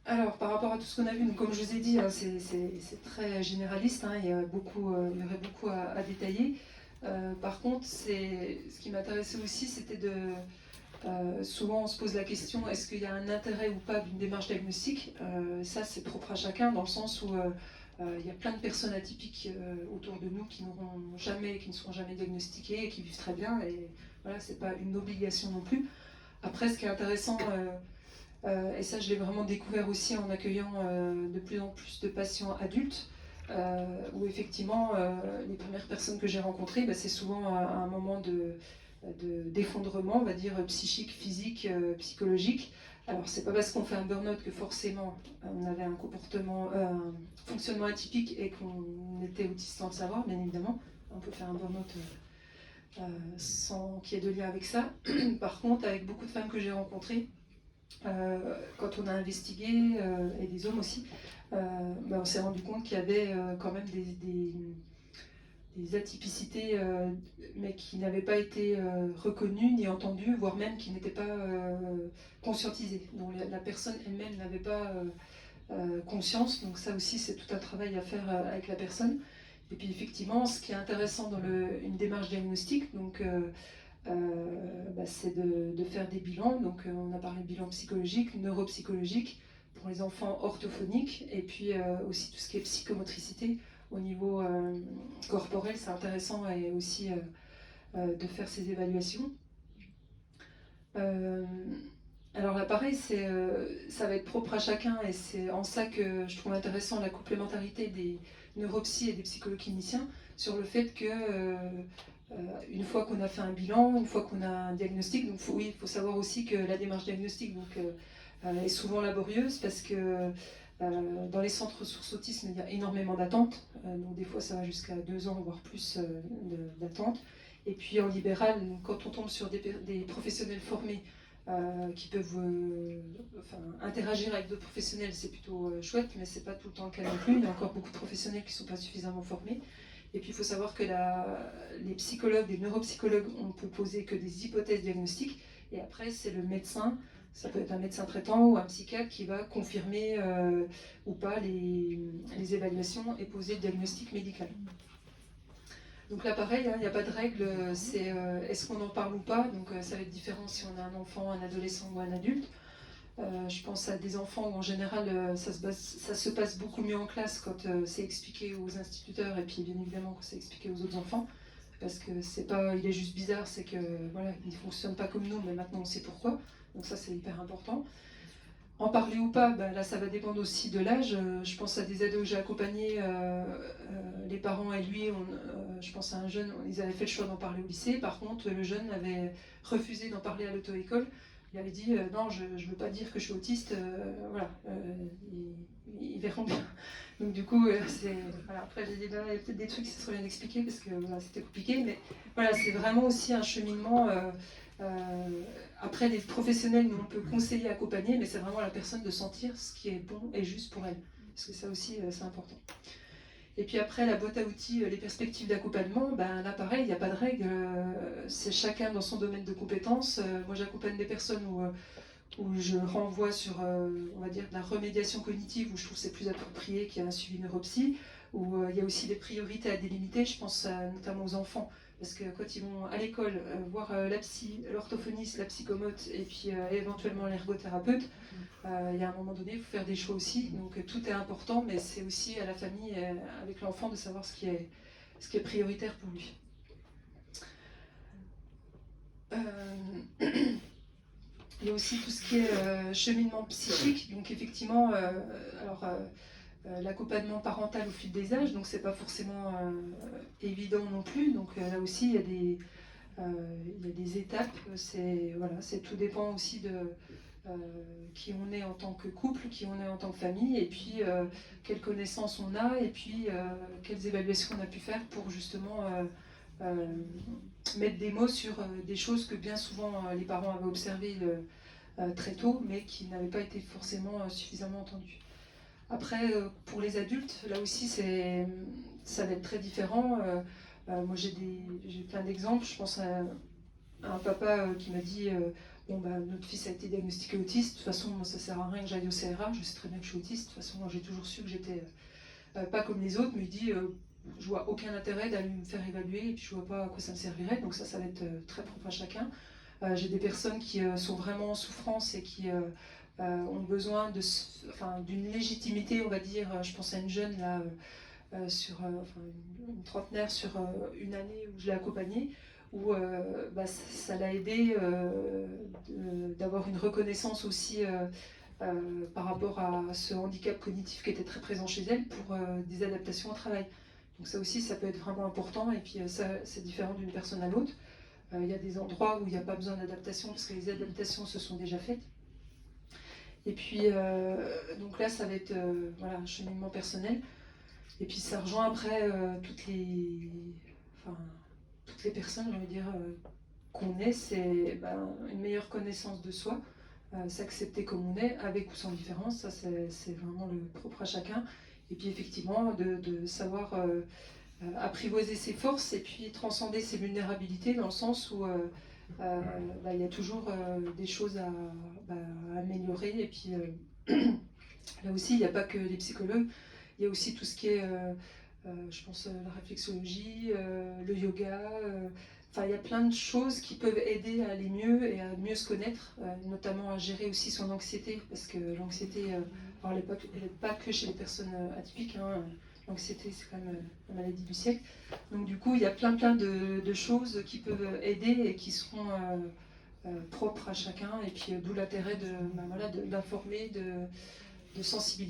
Alors, par rapport à tout ce qu'on a vu, donc, comme je vous ai dit, hein, c'est très généraliste, hein, il y aurait beaucoup à détailler. Par contre, ce qui m'intéressait aussi, c'était souvent on se pose la question, est-ce qu'il y a un intérêt ou pas d'une démarche diagnostique ? Ça, c'est propre à chacun, dans le sens où il y a plein de personnes atypiques autour de nous qui ne seront jamais diagnostiquées et qui vivent très bien. Et voilà, c'est pas une obligation non plus. Après, ce qui est intéressant, et ça je l'ai vraiment découvert aussi en accueillant de plus en plus de patients adultes, où effectivement les premières personnes que j'ai rencontrées, bah, c'est souvent un moment d'effondrement, on va dire psychique, physique, psychologique. Alors c'est pas parce qu'on fait un burn-out que forcément on avait un fonctionnement atypique et qu'on était autiste sans le savoir, bien évidemment. On peut faire un burn-out sans qu'il y ait de lien avec ça. Par contre, avec beaucoup de femmes que j'ai rencontrées, quand on a investigué, et des hommes aussi, on s'est rendu compte qu'il y avait quand même des atypicités, mais qui n'avaient pas été reconnues ni entendues, voire même qui n'étaient pas conscientisées, dont la personne elle-même n'avait pas conscience. Donc ça aussi, c'est tout un travail à faire avec la personne. Et puis effectivement, ce qui est intéressant dans une démarche diagnostique, donc, c'est de faire des bilans. Donc on a parlé de bilan psychologique, neuropsychologique, pour les enfants orthophoniques, et puis aussi tout ce qui est psychomotricité au niveau corporel, c'est intéressant, et aussi de faire ces évaluations. Alors là pareil, ça va être propre à chacun, et c'est en ça que je trouve intéressant la complémentarité des neuropsy et des psychologues cliniciens, sur le fait que une fois qu'on a fait un bilan, une fois qu'on a un diagnostic, donc il faut savoir aussi que la démarche diagnostique est souvent laborieuse, parce que dans les centres ressources autisme, il y a énormément d'attentes, donc des fois ça va jusqu'à 2 ans, voire plus d'attente. Et puis en libéral, quand on tombe sur des professionnels formés qui peuvent interagir avec d'autres professionnels, c'est plutôt chouette, mais c'est pas tout le temps le cas non plus. Il y a encore beaucoup de professionnels qui ne sont pas suffisamment formés. Et puis il faut savoir que les psychologues, les neuropsychologues, on peut poser que des hypothèses diagnostiques, et après c'est le médecin, ça peut être un médecin traitant ou un psychiatre, qui va confirmer ou pas les évaluations et poser le diagnostic médical. Donc là pareil, il n'y a pas de règle, c'est est-ce qu'on en parle ou pas, donc ça va être différent si on a un enfant, un adolescent ou un adulte. Je pense à des enfants où en général ça se passe beaucoup mieux en classe quand c'est expliqué aux instituteurs et puis bien évidemment quand c'est expliqué aux autres enfants. Parce que c'est pas, il est juste bizarre, c'est que voilà, il ne fonctionne pas comme nous, mais maintenant on sait pourquoi. Donc ça c'est hyper important. En parler ou pas, ben là ça va dépendre aussi de l'âge. Je pense à des ados que j'ai accompagnés, les parents et lui, je pense à un jeune, ils avaient fait le choix d'en parler au lycée. Par contre, le jeune avait refusé d'en parler à l'auto-école. Il avait dit non, je ne veux pas dire que je suis autiste, voilà, ils verront bien. Donc du coup, voilà, après j'ai dit, ben, il y a peut-être des trucs qui seraient bien d'expliquer parce que voilà, c'était compliqué, mais voilà, c'est vraiment aussi un cheminement. Après, les professionnels, nous on peut conseiller, accompagner, mais c'est vraiment à la personne de sentir ce qui est bon et juste pour elle, parce que ça aussi c'est important. Et puis après, la boîte à outils, les perspectives d'accompagnement, ben là pareil, il n'y a pas de règle, c'est chacun dans son domaine de compétences. Moi j'accompagne des personnes où je renvoie sur, on va dire, de la remédiation cognitive, où je trouve que c'est plus approprié qu'il y a un suivi neuropsy, où il y a aussi des priorités à délimiter, je pense notamment aux enfants, parce que quand ils vont à l'école voir la psy, l'orthophoniste, la psychomote, et puis éventuellement l'ergothérapeute, il y a un moment donné, il faut faire des choix aussi, donc tout est important, mais c'est aussi à la famille, avec l'enfant, de savoir ce qui est prioritaire pour lui. Il y a aussi tout ce qui est cheminement psychique, donc effectivement, l'accompagnement parental au fil des âges, donc c'est pas forcément évident non plus, donc là aussi il y a des étapes, tout dépend aussi de qui on est en tant que couple, qui on est en tant que famille, et puis quelles connaissances on a, et puis quelles évaluations on a pu faire pour justement mettre des mots sur des choses que bien souvent les parents avaient observées très tôt, mais qui n'avaient pas été forcément suffisamment entendues. Après, pour les adultes, là aussi, ça va être très différent. Moi, j'ai plein d'exemples. Je pense à un papa qui m'a dit bon, bah, notre fils a été diagnostiqué autiste. De toute façon, moi, ça sert à rien que j'aille au CRA. Je sais très bien que je suis autiste. De toute façon, moi, j'ai toujours su que j'étais pas comme les autres. Mais il dit je vois aucun intérêt d'aller me faire évaluer et puis je vois pas à quoi ça me servirait. Donc, ça va être très propre à chacun. J'ai des personnes qui sont vraiment en souffrance et qui ont besoin d'une légitimité, on va dire. Je pense à une jeune là, une trentenaire sur une année où je l'ai accompagnée, où ça l'a aidé d'avoir une reconnaissance aussi par rapport à ce handicap cognitif qui était très présent chez elle pour des adaptations au travail. Donc ça aussi, ça peut être vraiment important, et puis ça, c'est différent d'une personne à l'autre. Il y a des endroits où il n'y a pas besoin d'adaptation parce que les adaptations se sont déjà faites. Et puis, donc là, ça va être un cheminement personnel. Et puis, ça rejoint après toutes les personnes, j'ai envie de dire, qu'on est. C'est une meilleure connaissance de soi, s'accepter comme on est, avec ou sans différence. Ça, c'est vraiment le propre à chacun. Et puis, effectivement, de savoir apprivoiser ses forces et puis transcender ses vulnérabilités, dans le sens où il y a toujours des choses à améliorer. Et puis là aussi, il n'y a pas que les psychologues, il y a aussi tout ce qui est, je pense, la réflexologie, le yoga. Il y a plein de choses qui peuvent aider à aller mieux et à mieux se connaître, notamment à gérer aussi son anxiété, parce que l'anxiété, elle n'est pas que chez les personnes atypiques, hein. L'anxiété, c'est quand même la maladie du siècle. Donc du coup, il y a plein de choses qui peuvent aider et qui seront propres à chacun. Et puis d'où l'intérêt d'informer, de sensibiliser.